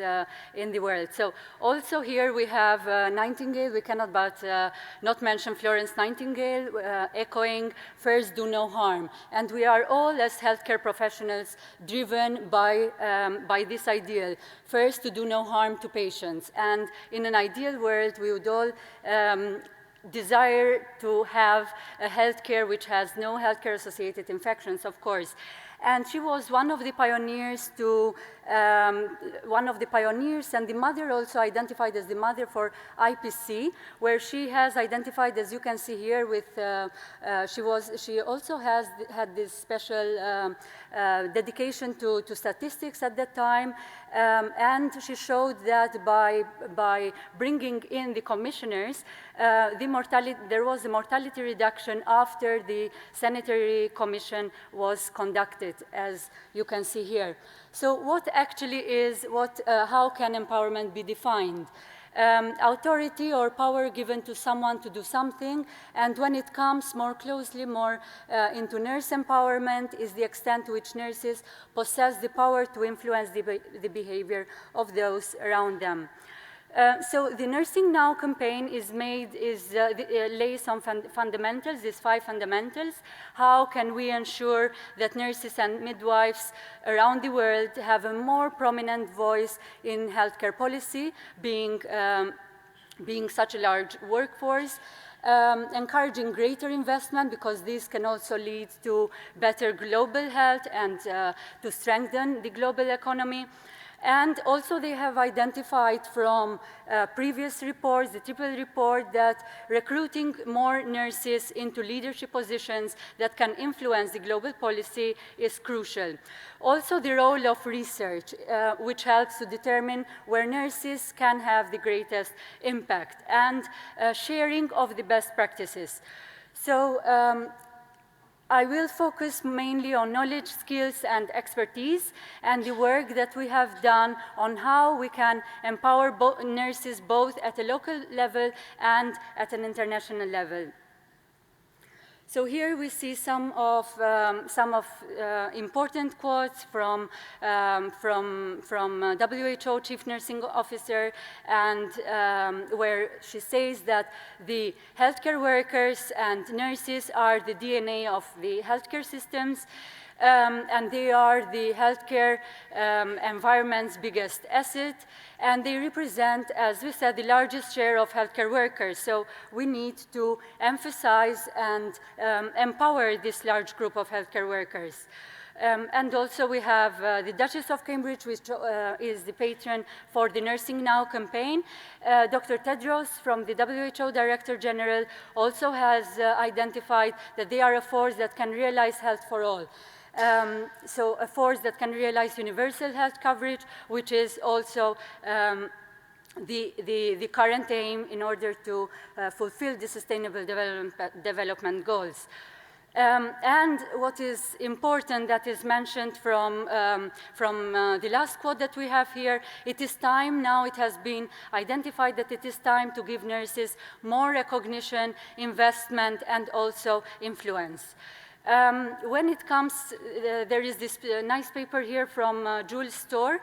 in the world. So also here we have Nightingale. We cannot but not mention Florence Nightingale, echoing, first do no harm. And we are all as healthcare professionals driven by this ideal, first to do no harm to patients. And in an ideal world, we would all desire to have a healthcare which has no healthcare-associated infections, of course. And she was one of the pioneers and the mother also identified as the mother for IPC, where she has identified, as you can see here, with she also had this special dedication to statistics at that time, and she showed that by bringing in the commissioners, there was a mortality reduction after the sanitary commission was conducted, as you can see here. So what actually is, how can empowerment be defined? Authority or power given to someone to do something, and when it comes more closely, into nurse empowerment, is the extent to which nurses possess the power to influence the behavior of those around them. So the Nursing Now campaign lays on fundamentals, these 5 fundamentals. How can we ensure that nurses and midwives around the world have a more prominent voice in healthcare policy, being such a large workforce? Encouraging greater investment, because this can also lead to better global health and to strengthen the global economy. And also they have identified from previous reports, the triple report, that recruiting more nurses into leadership positions that can influence the global policy is crucial. Also the role of research, which helps to determine where nurses can have the greatest impact, and sharing of the best practices. So I will focus mainly on knowledge, skills, and expertise, and the work that we have done on how we can empower nurses both at a local level and at an international level. So here we see some of important quotes from WHO Chief Nursing Officer, and where she says that the healthcare workers and nurses are the DNA of the healthcare systems, and they are the healthcare environment's biggest asset, and they represent, as we said, the largest share of healthcare workers. So we need to emphasize and empower this large group of healthcare workers. And also we have the Duchess of Cambridge, which is the patron for the Nursing Now campaign. Dr. Tedros, from the WHO Director General, also has identified that they are a force that can realize health for all. So a force that can realize universal health coverage, which is also the current aim in order to fulfill the Sustainable Development Goals. And what is important that is mentioned from the last quote that we have here, it is time now, it has been identified that it is time to give nurses more recognition, investment, and also influence. When it comes, there is this nice paper here from Jules Storr,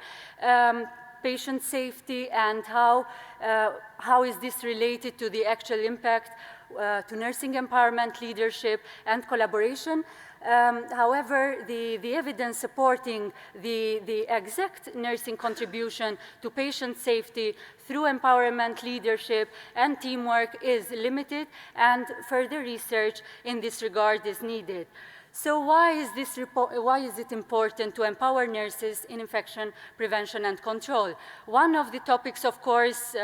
patient safety and how is this related to the actual impact. to nursing empowerment, leadership, and collaboration. However, the evidence supporting the exact nursing contribution to patient safety through empowerment, leadership, and teamwork is limited, and further research in this regard is needed. So why is it important to empower nurses in infection prevention and control? One of the topics, of course,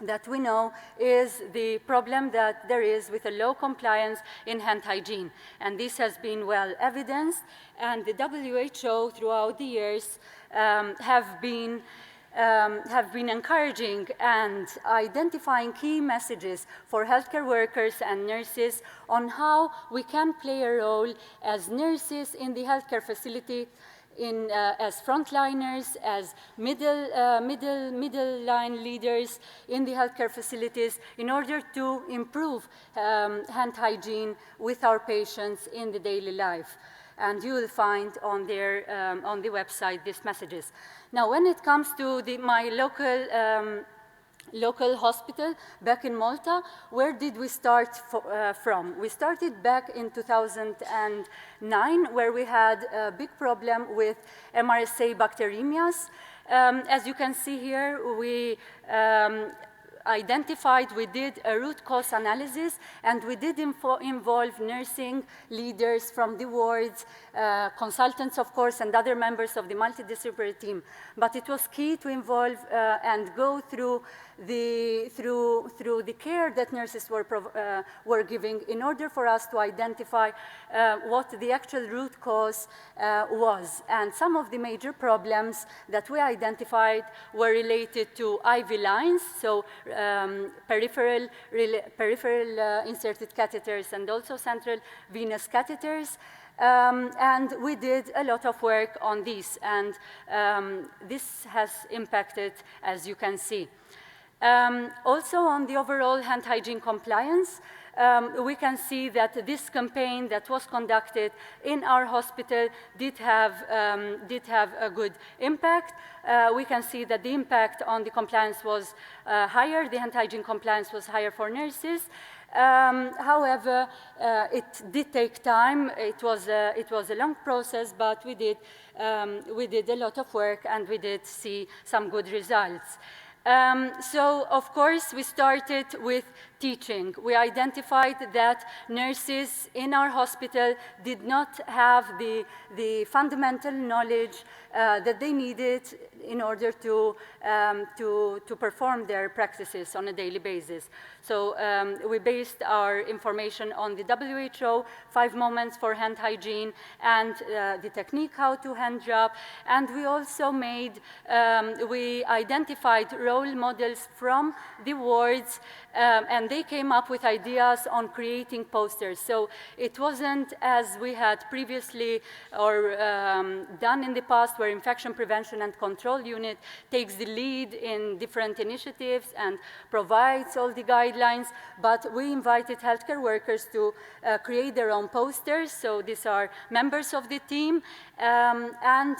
that we know is the problem that there is with a low compliance in hand hygiene. And this has been well evidenced, and the WHO throughout the years have been encouraging and identifying key messages for healthcare workers and nurses on how we can play a role as nurses in the healthcare facility, as frontliners, as middle line leaders in the healthcare facilities in order to improve hand hygiene with our patients in the daily life. And you will find on the website these messages. Now, when it comes to my local hospital back in Malta, where did we start from? We started back in 2009, where we had a big problem with MRSA bacteremias. As you can see here, we we did a root cause analysis, and we did involve nursing leaders from the wards, consultants, of course, and other members of the multidisciplinary team. But it was key to involve and go through the care that nurses were giving in order for us to identify what the actual root cause was. And some of the major problems that we identified were related to IV lines, so peripheral inserted catheters and also central venous catheters. And we did a lot of work on this, and this has impacted, as you can see. Also on the overall hand hygiene compliance, we can see that this campaign that was conducted in our hospital did have a good impact. We can see that the impact on the compliance was higher, the hand hygiene compliance was higher for nurses. However, it did take time. It was a long process, but we did a lot of work, and we did see some good results. So, of course, we started with teaching. We identified that nurses in our hospital did not have the fundamental knowledge that they needed in order to perform their practices on a daily basis. So we based our information on the WHO 5 moments for hand hygiene and the technique how to hand job. And we also we identified role models from the wards, and they came up with ideas on creating posters. So it wasn't as we had previously or done in the past, where Infection Prevention and Control Unit takes the lead in different initiatives and provides all the guidelines, but we invited healthcare workers to create their own posters. So these are members of the team, and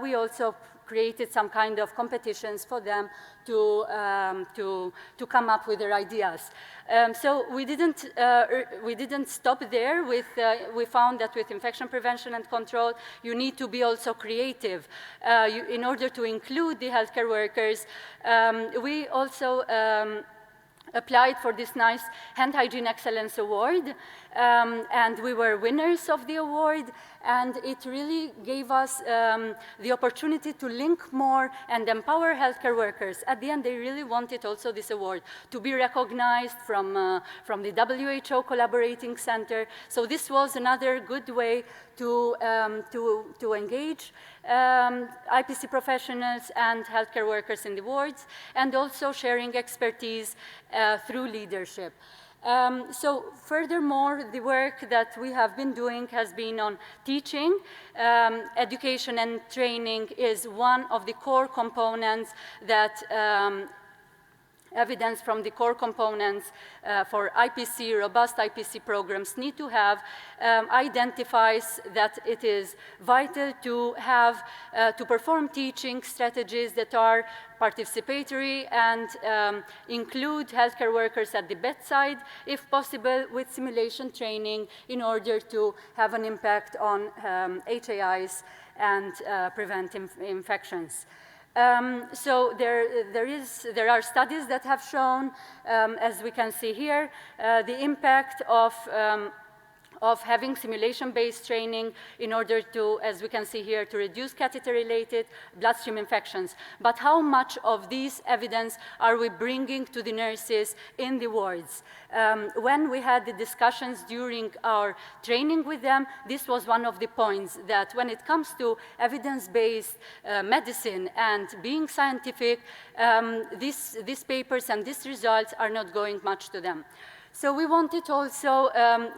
we also created some kind of competitions for them to come up with their ideas. So we didn't stop there. We found that with infection prevention and control, you need to be also creative. In order to include the healthcare workers, we also applied for this nice Hand Hygiene Excellence Award, and we were winners of the award, and it really gave us the opportunity to link more and empower healthcare workers. At the end, they really wanted also this award to be recognized from the WHO Collaborating Center. So this was another good way to engage IPC professionals and healthcare workers in the wards, and also sharing expertise through leadership. So furthermore, the work that we have been doing has been on teaching. Education and training is one of the core components that evidence from the core components for IPC, robust IPC programs need to have identifies that it is vital to have, to perform teaching strategies that are participatory and include healthcare workers at the bedside, if possible, with simulation training in order to have an impact on HAIs and prevent infections. So there are studies that have shown, as we can see here, the impact of having simulation-based training in order to, as we can see here, to reduce catheter-related bloodstream infections. But how much of this evidence are we bringing to the nurses in the wards? When we had the discussions during our training with them, this was one of the points, that when it comes to evidence-based medicine and being scientific, these papers and these results are not going much to them. So we wanted also,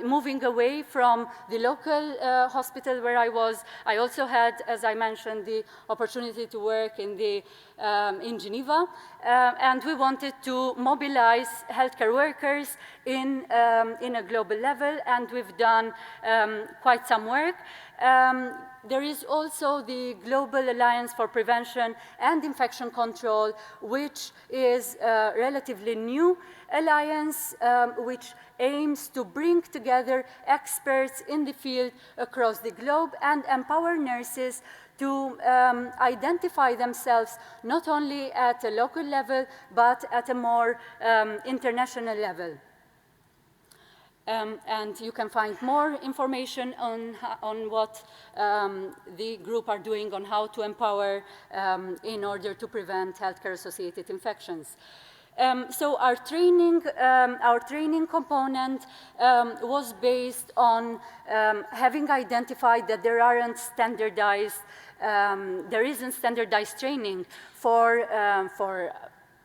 moving away from the local hospital where I was. I also had, as I mentioned, the opportunity to work in Geneva, and we wanted to mobilize healthcare workers in a global level, and we've done quite some work. There is also the Global Alliance for Prevention and Infection Control, which is a relatively new alliance, which aims to bring together experts in the field across the globe and empower nurses to identify themselves not only at a local level, but at a more international level. And you can find more information on what the group are doing on how to empower in order to prevent healthcare-associated infections. So our training component was based on having identified that there isn't standardized training for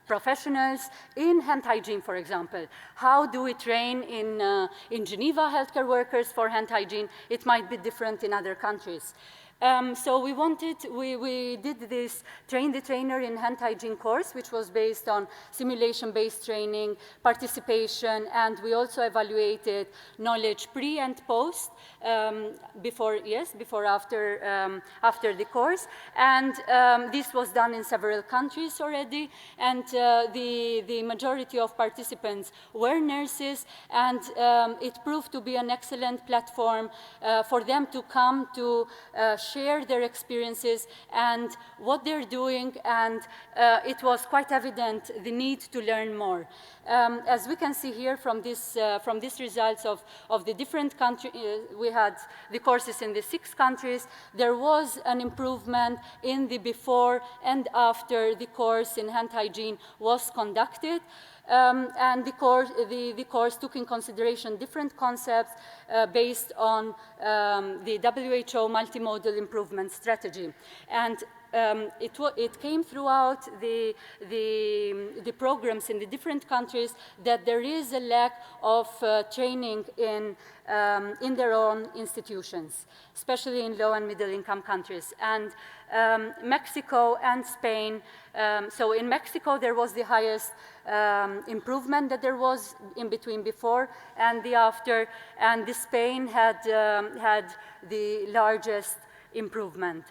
professionals in hand hygiene, for example. How do we train in Geneva healthcare workers for hand hygiene? It might be different in other countries. So we did this Train the Trainer in Hand Hygiene course, which was based on simulation-based training, participation, and we also evaluated knowledge pre and post, before, after the course. And this was done in several countries already, and the majority of participants were nurses, and it proved to be an excellent platform for them to come to share their experiences and what they're doing, and it was quite evident the need to learn more. As we can see here from these results of the different countries, we had the courses in the 6 countries. There was an improvement in the before and after the course in hand hygiene was conducted. And the course took in consideration different concepts based on the WHO multimodal improvement strategy. And it came throughout the programs in the different countries that there is a lack of training in their own institutions, especially in low and middle income countries. And Mexico and Spain, so in Mexico there was the highest improvement that there was in between before and the after, and the Spain had the largest improvement.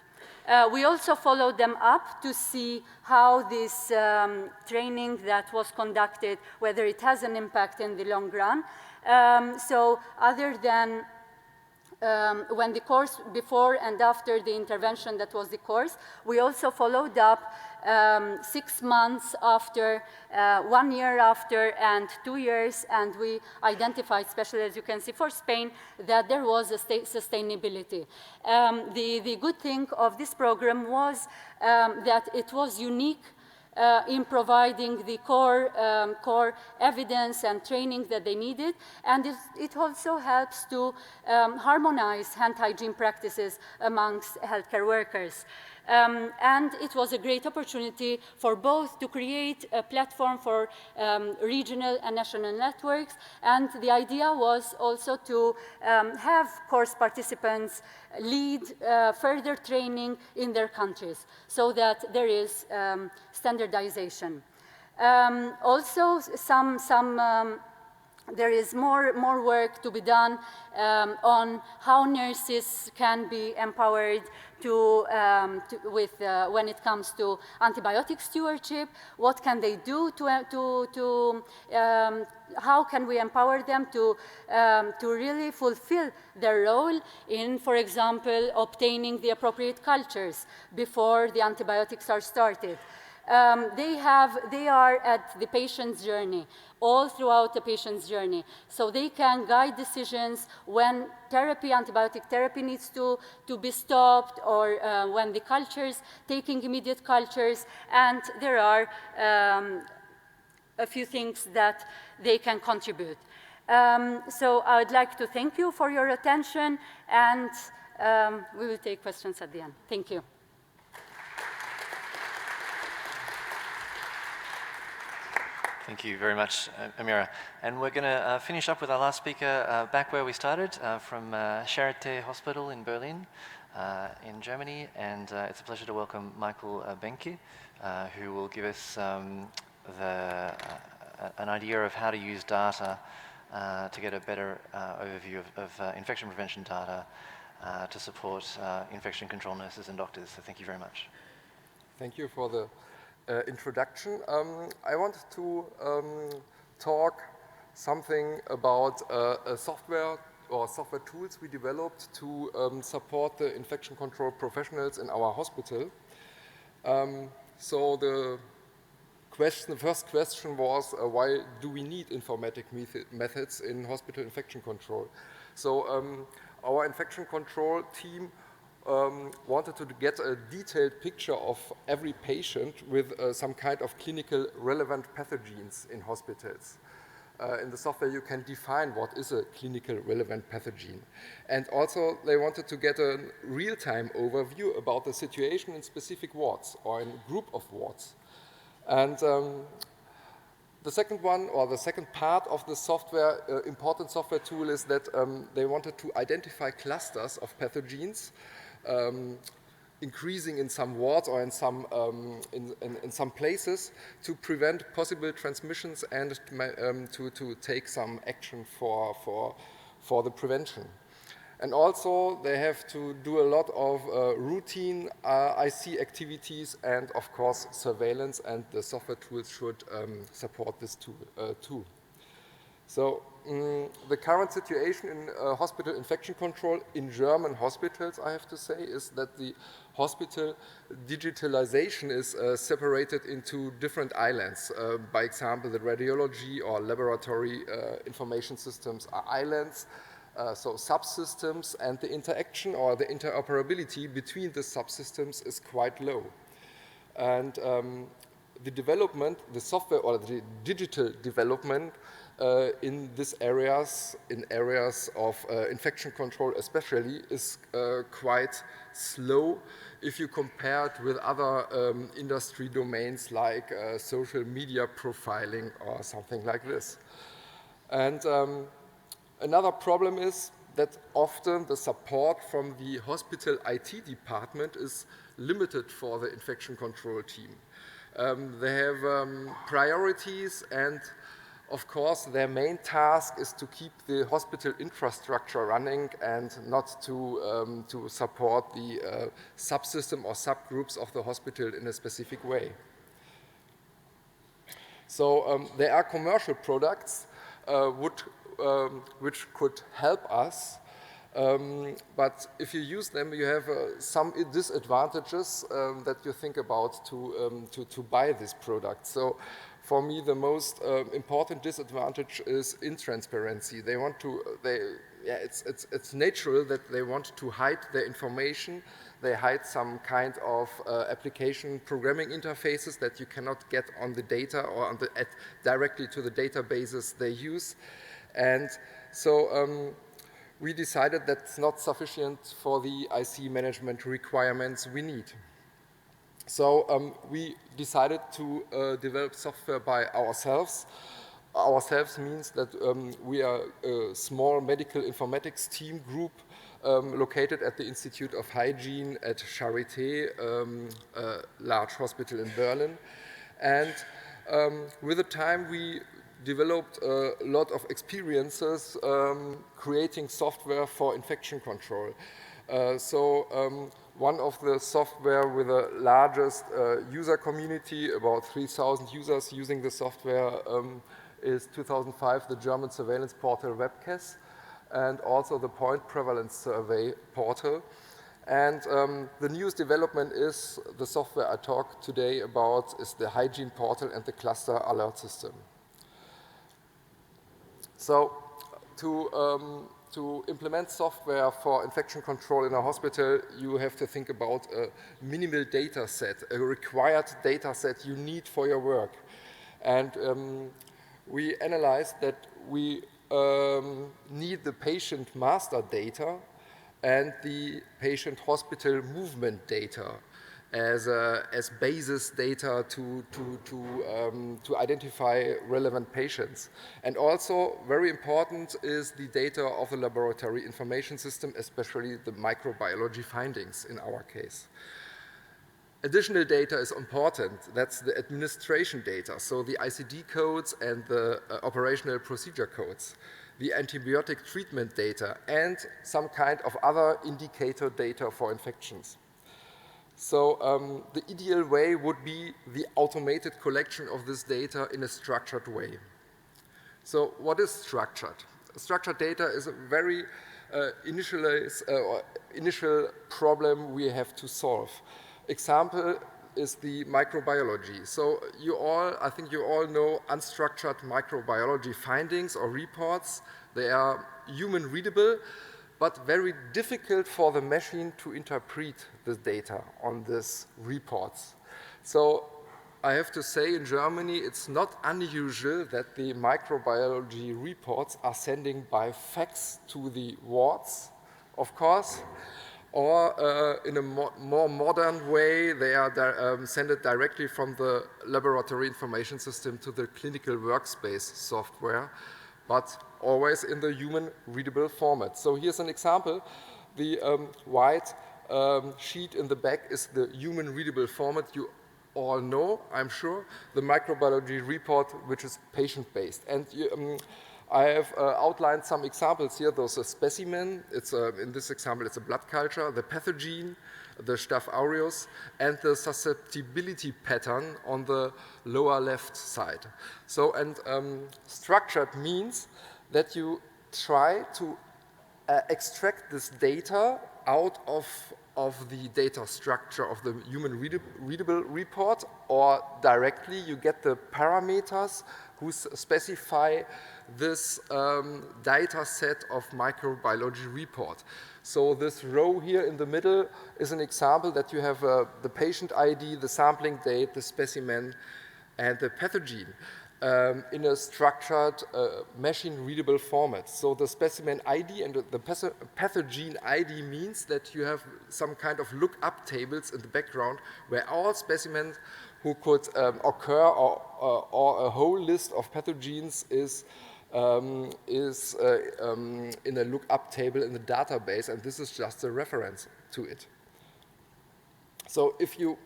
We also followed them up to see how this training that was conducted, whether it has an impact in the long run. So other than when the course, before and after the intervention that was the course, we also followed up 6 months after, 1 year after, and 2 years, and we identified, especially as you can see for Spain, that there was a sustainability. The good thing of this program was that it was unique in providing the core evidence and training that they needed, and it also helps to harmonize hand hygiene practices amongst healthcare workers. And it was a great opportunity for both to create a platform for regional and national networks, and the idea was also to have course participants lead further training in their countries so that there is standardization. Also, there is more work to be done on how nurses can be empowered when it comes to antibiotic stewardship. What can they do how can we empower them to really fulfill their role in, for example, obtaining the appropriate cultures before the antibiotics are started? They are at the patient's journey, all throughout the patient's journey. So they can guide decisions when antibiotic therapy needs to be stopped, or when the cultures, taking immediate cultures, and there are a few things that they can contribute. So I would like to thank you for your attention, and we will take questions at the end. Thank you. Thank you very much, Amira. And we're going to finish up with our last speaker back where we started, from Charité Hospital in Berlin, in Germany. And it's a pleasure to welcome Michael Benke, who will give us an idea of how to use data to get a better overview of infection prevention data to support infection control nurses and doctors. So thank you very much. Thank you for the introduction. I want to talk something about a software or software tools we developed to support the infection control professionals in our hospital. So the first question was, why do we need informatic methods in hospital infection control? So our infection control team wanted to get a detailed picture of every patient with some kind of clinical relevant pathogens in hospitals. In the software you can define what is a clinical relevant pathogen. And also they wanted to get a real-time overview about the situation in specific wards or in a group of wards. And the second one, or the second part of the software, important software tool, is that they wanted to identify clusters of pathogens increasing in some wards or in some places to prevent possible transmissions and to take some action for the prevention. And also they have to do a lot of routine IC activities and of course surveillance, and the software tools should support this too. So the current situation in hospital infection control in German hospitals, I have to say, is that the hospital digitalization is separated into different islands. By example, the radiology or laboratory information systems are islands, so subsystems, and the interaction or the interoperability between the subsystems is quite low. And the development, the software or the digital development in these areas, of infection control especially, is quite slow if you compare it with other industry domains like social media profiling or something like this. And another problem is that often the support from the hospital IT department is limited for the infection control team. They have priorities, and of course their main task is to keep the hospital infrastructure running and not to support the subsystem or subgroups of the hospital in a specific way. So there are commercial products which could help us, but if you use them, you have some disadvantages that you think about to buy this product. So for me, the most important disadvantage is intransparency. It's natural that they want to hide their information. They hide some kind of application programming interfaces that you cannot get on the data or directly to the databases they use. And so we decided that's not sufficient for the IC management requirements we need. So we decided to develop software by ourselves. Ourselves means that we are a small medical informatics team group located at the Institute of Hygiene at Charité, a large hospital in Berlin. And With the time, we developed a lot of experiences creating software for infection control. One of the software with the largest user community, about 3,000 users using the software, is 2005, the German surveillance portal WebCAS, and also the Point Prevalence Survey portal. And the newest development is the software I talk today about is the hygiene portal and the cluster alert system. So to implement software for infection control in a hospital, you have to think about a minimal data set, a required data set you need for your work. And we analyzed that we need the patient master data and the patient hospital movement data as basis data to identify relevant patients. And also, very important is the data of the laboratory information system, especially the microbiology findings in our case. Additional data is important. That's the administration data, so the ICD codes and the operational procedure codes, the antibiotic treatment data, and some kind of other indicator data for infections. So the ideal way would be the automated collection of this data in a structured way. So what is structured? Structured data is a very initial problem we have to solve. Example is the microbiology. So I think you all know unstructured microbiology findings or reports. They are human readable, but very difficult for the machine to interpret the data on these reports. So I have to say in Germany, it's not unusual that the microbiology reports are sending by fax to the wards, of course, or in a more modern way, they are sent it directly from the laboratory information system to the clinical workspace software, but always in the human readable format. So here's an example. The white sheet in the back is the human readable format you all know, I'm sure, the microbiology report, which is patient-based. And I have outlined some examples here. There's a specimen. In this example, it's a blood culture, the pathogen, the Staph aureus, and the susceptibility pattern on the lower left side. So, structured means that you try to extract this data out of the data structure of the human readable report, or directly you get the parameters who specify this data set of microbiology report. So this row here in the middle is an example that you have the patient ID, the sampling date, the specimen, and the pathogen in a structured machine-readable format. So the specimen ID and the pathogen ID means that you have some kind of look-up tables in the background where all specimens who could occur or a whole list of pathogens is in a lookup table in the database, and this is just a reference to it. So if you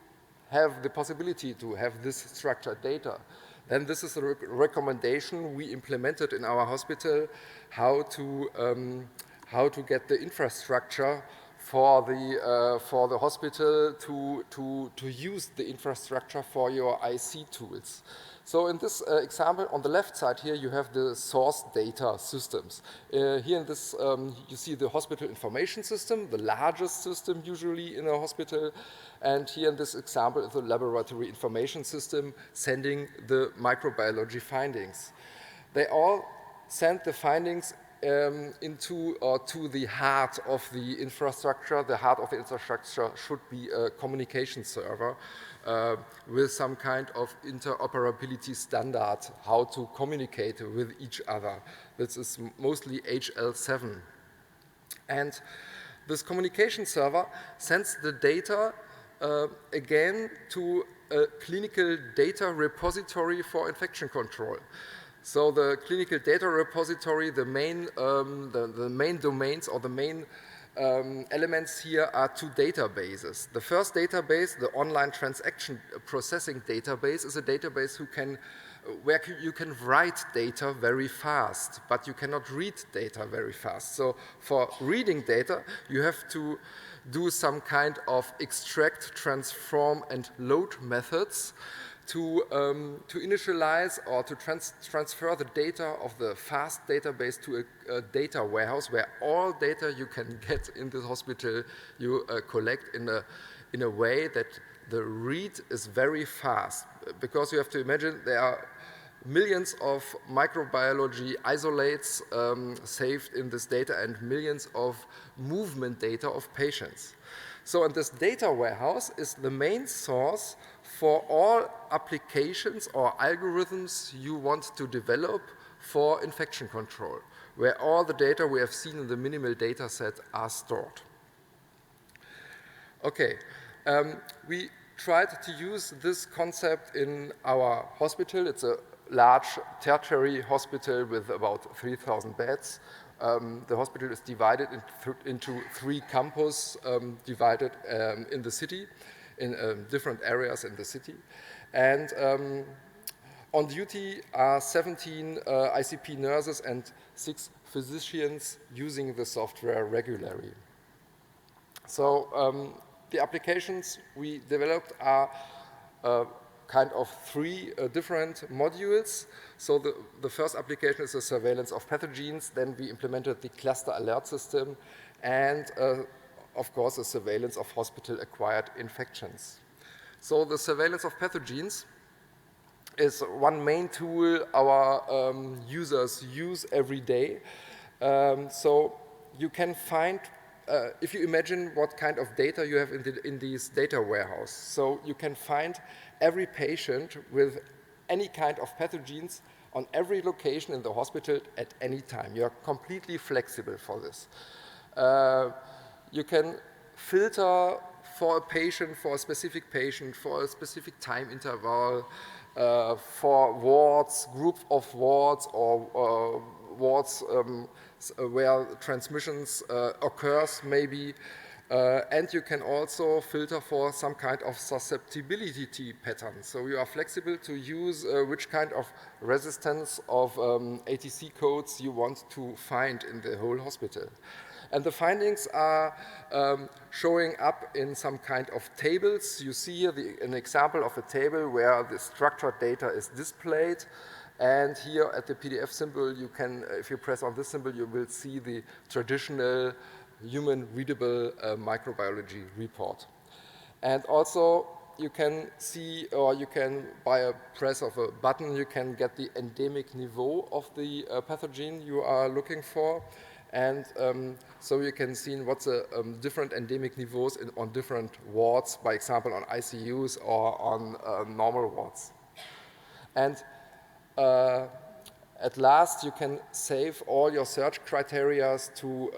have the possibility to have this structured data, then this is a recommendation we implemented in our hospital, how to get the infrastructure for the hospital to use the infrastructure for your IC tools. So in this example, on the left side here, you have the source data systems. Here in this, you see the hospital information system, the largest system usually in a hospital. And here in this example is the laboratory information system sending the microbiology findings. They all send the findings to the heart of the infrastructure. The heart of the infrastructure should be a communication server with some kind of interoperability standard, how to communicate with each other. This is mostly HL7. And this communication server sends the data again to a clinical data repository for infection control. So the clinical data repository, the main domains or the main elements here are two databases. The first database, the online transaction processing database, is a database where you can write data very fast, but you cannot read data very fast. So for reading data, you have to do some kind of extract, transform, and load methods to initialize or to transfer the data of the fast database to a data warehouse where all data you can get in the hospital you collect in a way that the read is very fast. Because you have to imagine there are millions of microbiology isolates saved in this data and millions of movement data of patients. So and this data warehouse is the main source for all applications or algorithms you want to develop for infection control, where all the data we have seen in the minimal data set are stored. Okay, we tried to use this concept in our hospital. It's a large tertiary hospital with about 3,000 beds. The hospital is divided into 3 campus divided in the city, in different areas in the city. And on duty are 17 ICP nurses and 6 physicians using the software regularly. So the applications we developed are kind of 3 different modules. So the first application is the surveillance of pathogens. Then we implemented the cluster alert system and of course, the surveillance of hospital-acquired infections. So the surveillance of pathogens is one main tool our users use every day. So you can find, if you imagine what kind of data you have in this data warehouse. So you can find every patient with any kind of pathogens on every location in the hospital at any time. You are completely flexible for this. You can filter for a patient, for a specific patient, for a specific time interval, for wards, group of wards, or wards where transmissions occurs maybe. And you can also filter for some kind of susceptibility pattern. So you are flexible to use which kind of resistance of ATC codes you want to find in the whole hospital. And the findings are showing up in some kind of tables. You see here an example of a table where the structured data is displayed. And here at the PDF symbol, you can, if you press on this symbol, you will see the traditional human-readable microbiology report. And also, you can see, or you can, by a press of a button, you can get the endemic niveau of the pathogen you are looking for. And so you can see what's the different endemic niveaus on different wards, by example, on ICUs or on normal wards. And at last, you can save all your search criteria to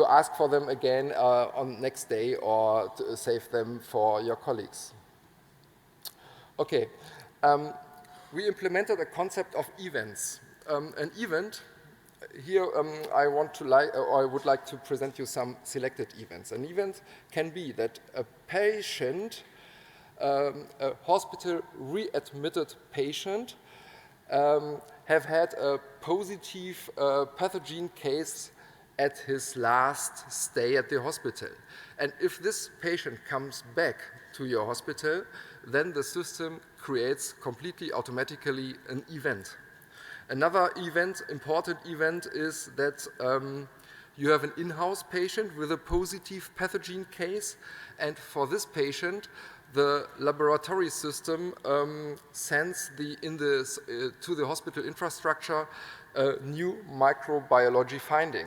ask for them again on next day or to save them for your colleagues. Okay. We implemented a concept of events. An event, here I would like to present you some selected events. An event can be that a patient, a hospital readmitted patient, have had a positive pathogen case at his last stay at the hospital. And if this patient comes back to your hospital, then the system creates completely automatically an event. Another event, important event, is that you have an in-house patient with a positive pathogen case, and for this patient, the laboratory system sends to the hospital infrastructure a new microbiology finding.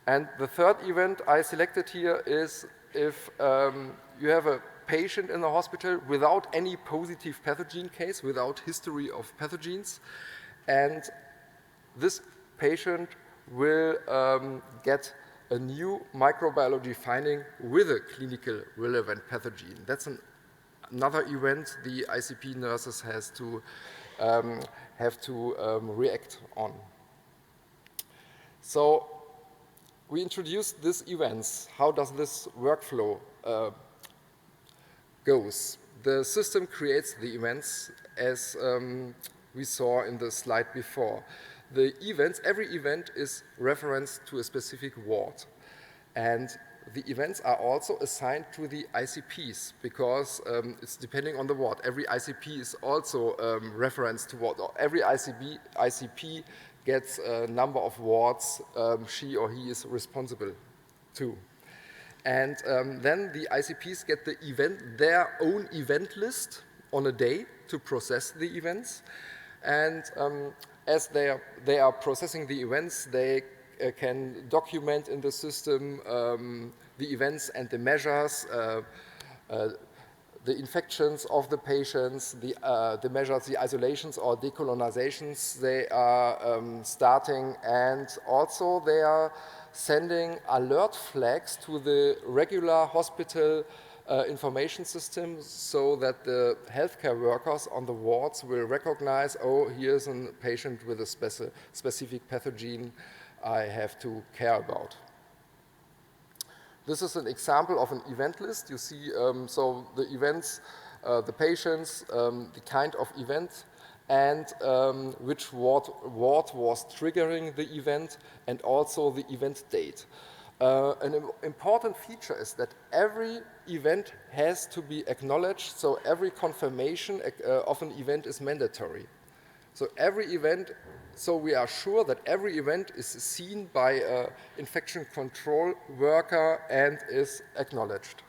And the third event I selected here is if you have a patient in the hospital without any positive pathogen case, without history of pathogens, and this patient will get a new microbiology finding with a clinical relevant pathogen. That's another event the ICP nurses has have to react on. So we introduced these events. How does this workflow goes? The system creates the events as we saw in the slide before. The events, every event is referenced to a specific ward. And the events are also assigned to the ICPs because it's depending on the ward. Every ICP is also referenced to ward. Every ICP gets a number of wards she or he is responsible to. And then the ICPs get their own event list on a day to process the events. And as they are processing the events, they can document in the system the events and the measures, the infections of the patients, the measures, the isolations or decolonizations they are starting, and also they are sending alert flags to the regular hospital information system so that the healthcare workers on the wards will recognize, oh, here's a patient with a specific pathogen I have to care about. This is an example of an event list. You see, so the events, the patients, the kind of event, and which ward was triggering the event, and also the event date. An important feature is that every event has to be acknowledged, so every confirmation of an event is mandatory. So every event, so we are sure that every event is seen by an infection control worker and is acknowledged.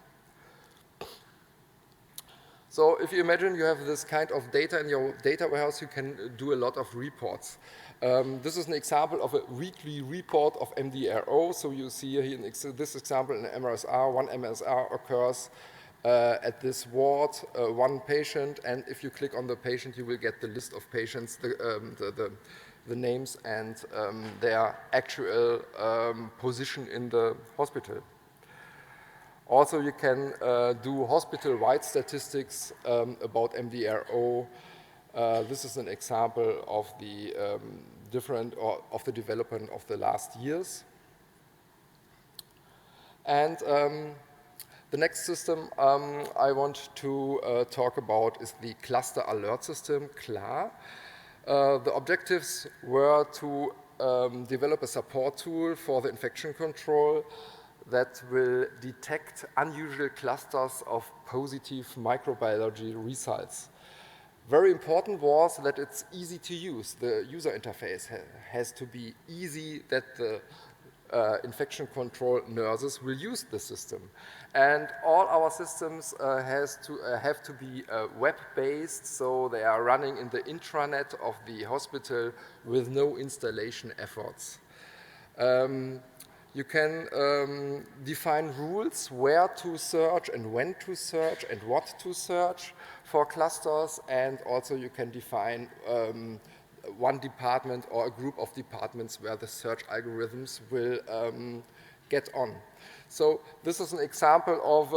So if you imagine you have this kind of data in your data warehouse, you can do a lot of reports. This is an example of a weekly report of MDRO. So you see here in this example an MRSR, one MRSR occurs at this ward, one patient, and if you click on the patient, you will get the list of patients, the names and their actual position in the hospital. Also, you can do hospital-wide statistics about MDRO. This is an example of the of the development of the last years. And the next system I want to talk about is the cluster alert system, CLAR. The objectives were to develop a support tool for the infection control that will detect unusual clusters of positive microbiology results. Very important was that it's easy to use. The user interface has to be easy that the infection control nurses will use the system. And all our systems have to be web-based, so they are running in the intranet of the hospital with no installation efforts. You can define rules where to search and when to search and what to search for clusters, and also you can define one department or a group of departments where the search algorithms will get on. So this is an example of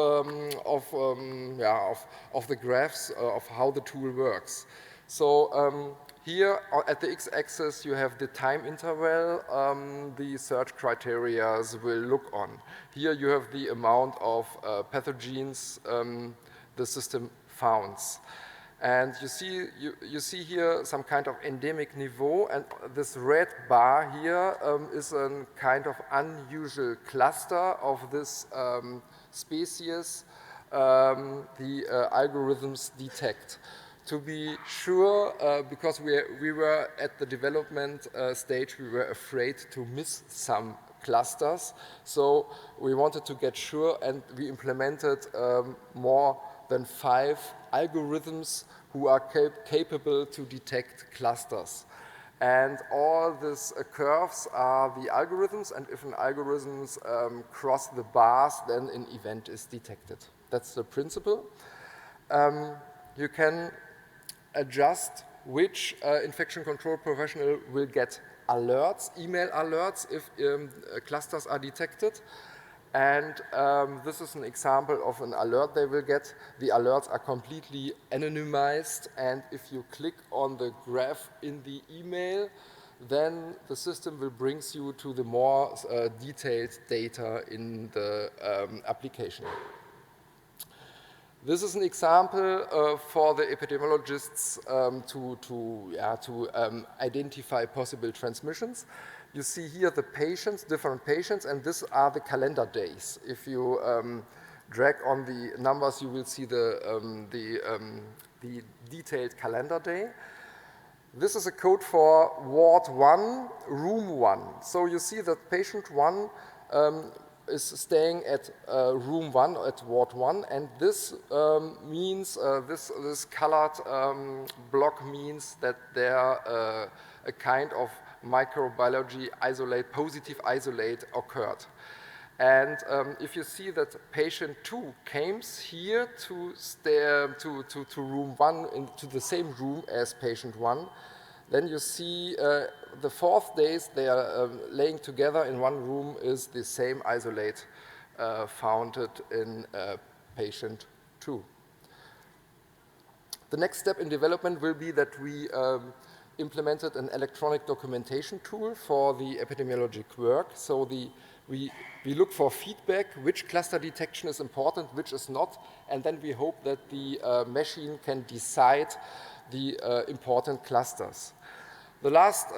the graphs of how the tool works. So here at the x-axis you have the time interval the search criteria will look on. Here you have the amount of pathogens the system founds. And you see here some kind of endemic niveau, and this red bar here is a kind of unusual cluster of this species the algorithms detect. To be sure, because we were at the development stage, we were afraid to miss some clusters, so we wanted to get sure, and we implemented more than 5 algorithms who are capable to detect clusters. And all these curves are the algorithms, and if an algorithm cross the bars, then an event is detected. That's the principle. You can adjust which infection control professional will get alerts, email alerts, if clusters are detected. And this is an example of an alert they will get. The alerts are completely anonymized, and if you click on the graph in the email, then the system will bring you to the more detailed data in the application. This is an example for the epidemiologists to identify possible transmissions. You see here the patients, different patients, and these are the calendar days. If you drag on the numbers, you will see the detailed calendar day. This is a code for Ward 1, Room 1. So you see that patient 1 is staying at Room 1, at Ward 1, and this means, this colored block means that there a kind of microbiology isolate, positive isolate occurred. And if you see that patient 2 came here to room 1, into the same room as patient 1, then you see the 4th days they are laying together in one room is the same isolate found in patient 2. The next step in development will be that we implemented an electronic documentation tool for the epidemiologic work. So we look for feedback, which cluster detection is important, which is not, and then we hope that the machine can decide the important clusters. The last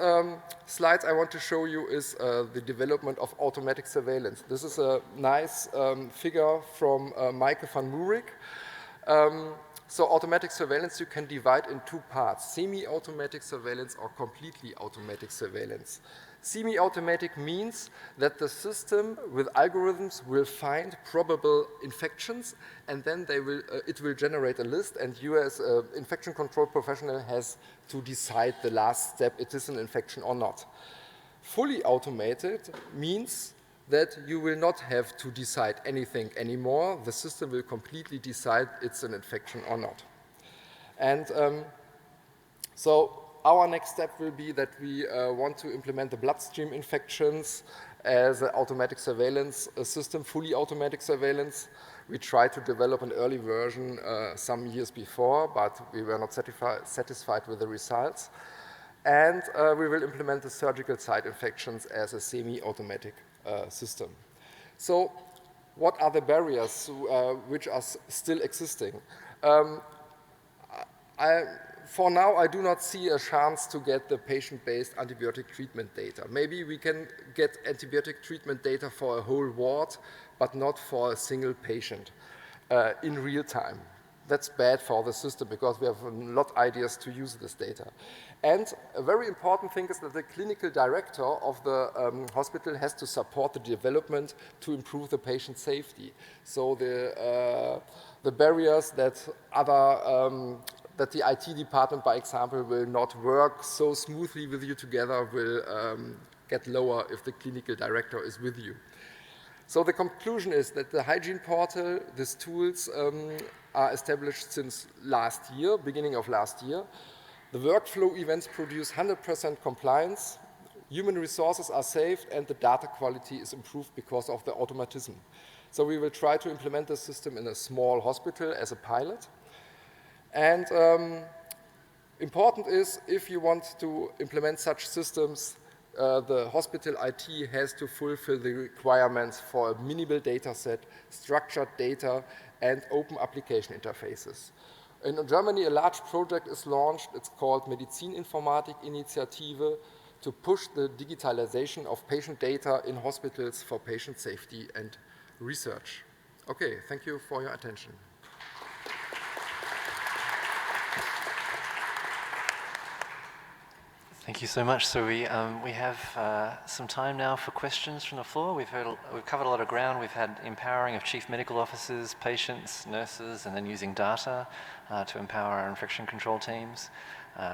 slide I want to show you is the development of automatic surveillance. This is a nice figure from Maaike van Moerik. So automatic surveillance you can divide in 2 parts, semi-automatic surveillance or completely automatic surveillance. Semi-automatic means that the system with algorithms will find probable infections, and then it will generate a list, and you as an infection control professional has to decide the last step, it is an infection or not. Fully automated means that you will not have to decide anything anymore. The system will completely decide it's an infection or not. And so our next step will be that we want to implement the bloodstream infections as an automatic surveillance system, fully automatic surveillance. We tried to develop an early version some years before, but we were not satisfied with the results. And we will implement the surgical site infections as a semi-automatic system. So what are the barriers which are still existing? For now, I do not see a chance to get the patient-based antibiotic treatment data. Maybe we can get antibiotic treatment data for a whole ward, but not for a single patient in real time. That's bad for the system because we have a lot of ideas to use this data. And a very important thing is that the clinical director of the hospital has to support the development to improve the patient safety. So the barriers that that the IT department, by example, will not work so smoothly with you together will get lower if the clinical director is with you. So the conclusion is that the hygiene portal, these tools are established since last year, beginning of last year. The workflow events produce 100% compliance, human resources are saved, and the data quality is improved because of the automatism. So we will try to implement the system in a small hospital as a pilot. And important is, if you want to implement such systems, the hospital IT has to fulfill the requirements for a minimal data set, structured data, and open application interfaces. In Germany, a large project is launched. It's called Medizininformatik Initiative to push the digitalization of patient data in hospitals for patient safety and research. Okay, thank you for your attention. Thank you so much. So we have some time now for questions from the floor. We've covered a lot of ground. We've had empowering of chief medical officers, patients, nurses, and then using data to empower our infection control teams.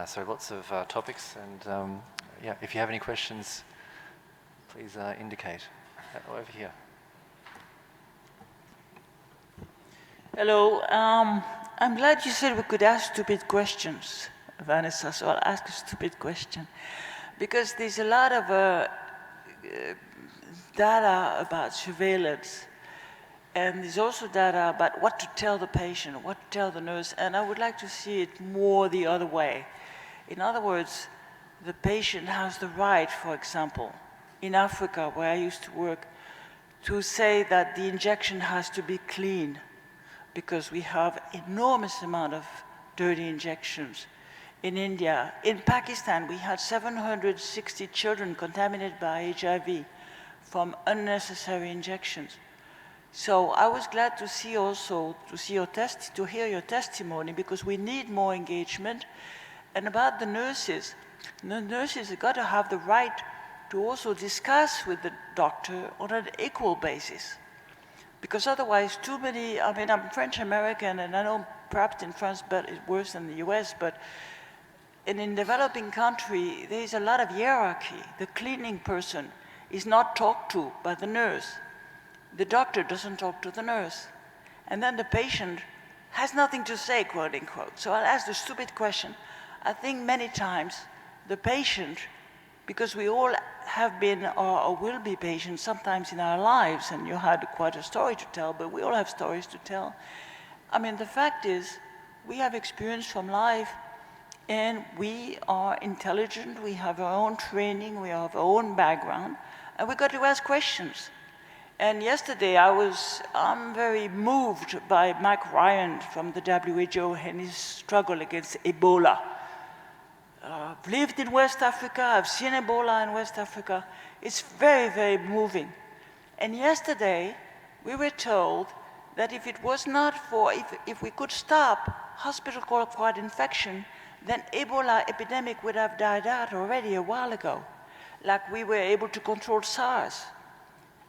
So lots of topics. And yeah, if you have any questions, please indicate. Over here. Hello. I'm glad you said we could ask stupid questions, Vanessa, so I'll ask a stupid question. Because there's a lot of data about surveillance, and there's also data about what to tell the patient, what to tell the nurse, and I would like to see it more the other way. In other words, the patient has the right, for example, in Africa, where I used to work, to say that the injection has to be clean, because we have enormous amount of dirty injections. In India, in Pakistan, we had 760 children contaminated by HIV from unnecessary injections. So I was glad to see also, to hear your testimony, because we need more engagement. And about the nurses have got to have the right to also discuss with the doctor on an equal basis. Because otherwise, too many, I mean, I'm French-American, and I know perhaps in France but it's worse than the US, but in developing country, there's a lot of hierarchy. The cleaning person is not talked to by the nurse. The doctor doesn't talk to the nurse. And then the patient has nothing to say, quote unquote. So I'll ask the stupid question. I think many times the patient, because we all have been or will be patients sometimes in our lives, and you had quite a story to tell, but we all have stories to tell. I mean, the fact is, we have experience from life, and we are intelligent, we have our own training, we have our own background, and we've got to ask questions. And yesterday I'm very moved by Mike Ryan from the WHO and his struggle against Ebola. I've lived in West Africa, I've seen Ebola in West Africa. It's very, very moving. And yesterday, we were told that if it was not for, if we could stop hospital-acquired infection, then Ebola epidemic would have died out already a while ago, like we were able to control SARS.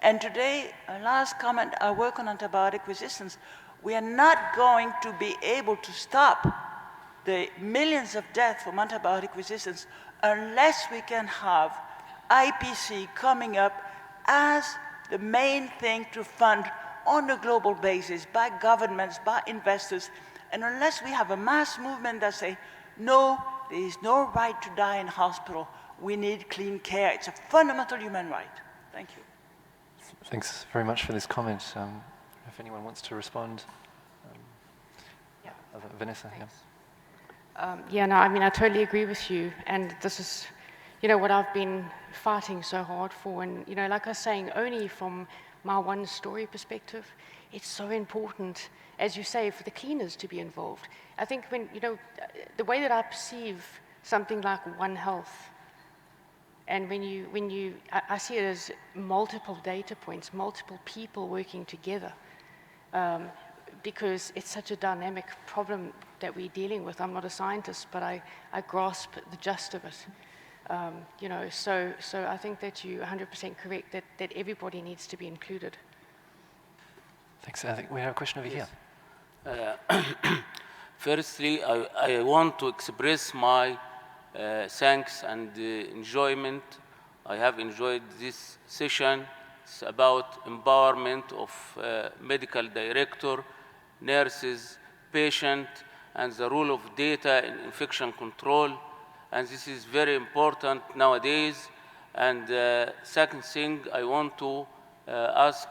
And today, a last comment, I work on antibiotic resistance. We are not going to be able to stop the millions of deaths from antibiotic resistance unless we can have IPC coming up as the main thing to fund on a global basis by governments, by investors, and unless we have a mass movement that say, no, there is no right to die in hospital, we need clean care. It's a fundamental human right. Thank you. Thanks very much for this comment. If anyone wants to respond. Yeah. Vanessa, yeah. Yeah, no, I mean, I totally agree with you. And this is, you know, what I've been fighting so hard for. And, you know, like I was saying, only from my one story perspective, it's so important, as you say, for the cleaners to be involved. I think when, you know, the way that I perceive something like One Health, and I see it as multiple data points, multiple people working together, because it's such a dynamic problem that we're dealing with. I'm not a scientist, but I grasp the gist of it. You know, so I think that you're 100% correct that everybody needs to be included. Thanks. I think we have a question over here. Firstly, I want to express my thanks and enjoyment. I have enjoyed this session. It's about empowerment of medical director, nurses, patient, and the role of data in infection control. And this is very important nowadays. And second thing, I want to ask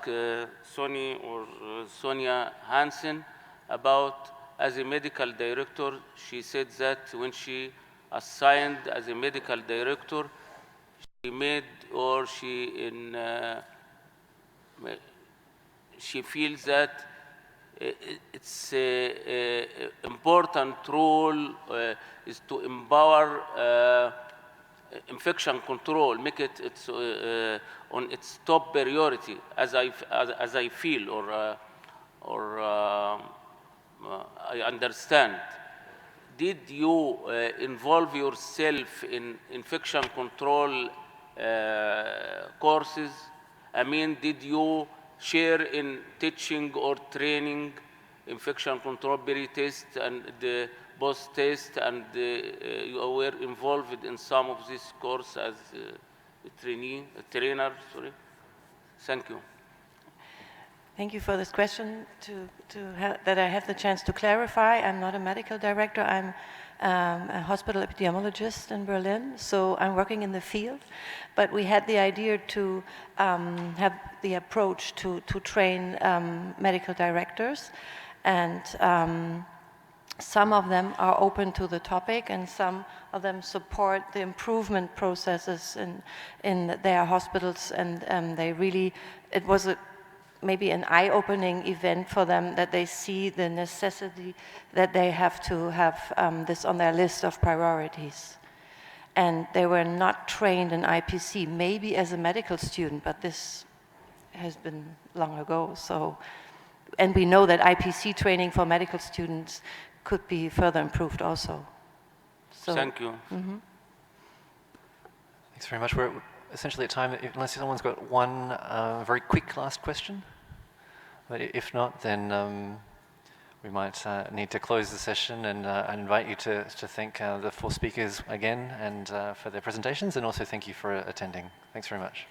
Sonia Hansen about, as a medical director, she said that when she assigned as a medical director, she made, or she feels that its important role is to empower infection control, make it on its top priority, as I feel, or I understand. Did you involve yourself in infection control courses? I mean, did you share in teaching or training infection control pre-test and the post-test, and you were involved in some of this course as a trainer? Sorry. Thank you. Thank you for this question. That I have the chance to clarify, I'm not a medical director. I'm a hospital epidemiologist in Berlin, so I'm working in the field. But we had the idea to have the approach to train medical directors, and some of them are open to the topic, and some of them support the improvement processes in their hospitals, and they really, it was maybe an eye-opening event for them, that they see the necessity that they have to have this on their list of priorities. And they were not trained in IPC, maybe as a medical student, but this has been long ago. So, and we know that IPC training for medical students could be further improved also. So, thank you. Thanks very much. We're essentially at time, unless someone's got one very quick last question. But if not, then we might need to close the session, and I invite you to thank the 4 speakers again and for their presentations, and also thank you for attending. Thanks very much.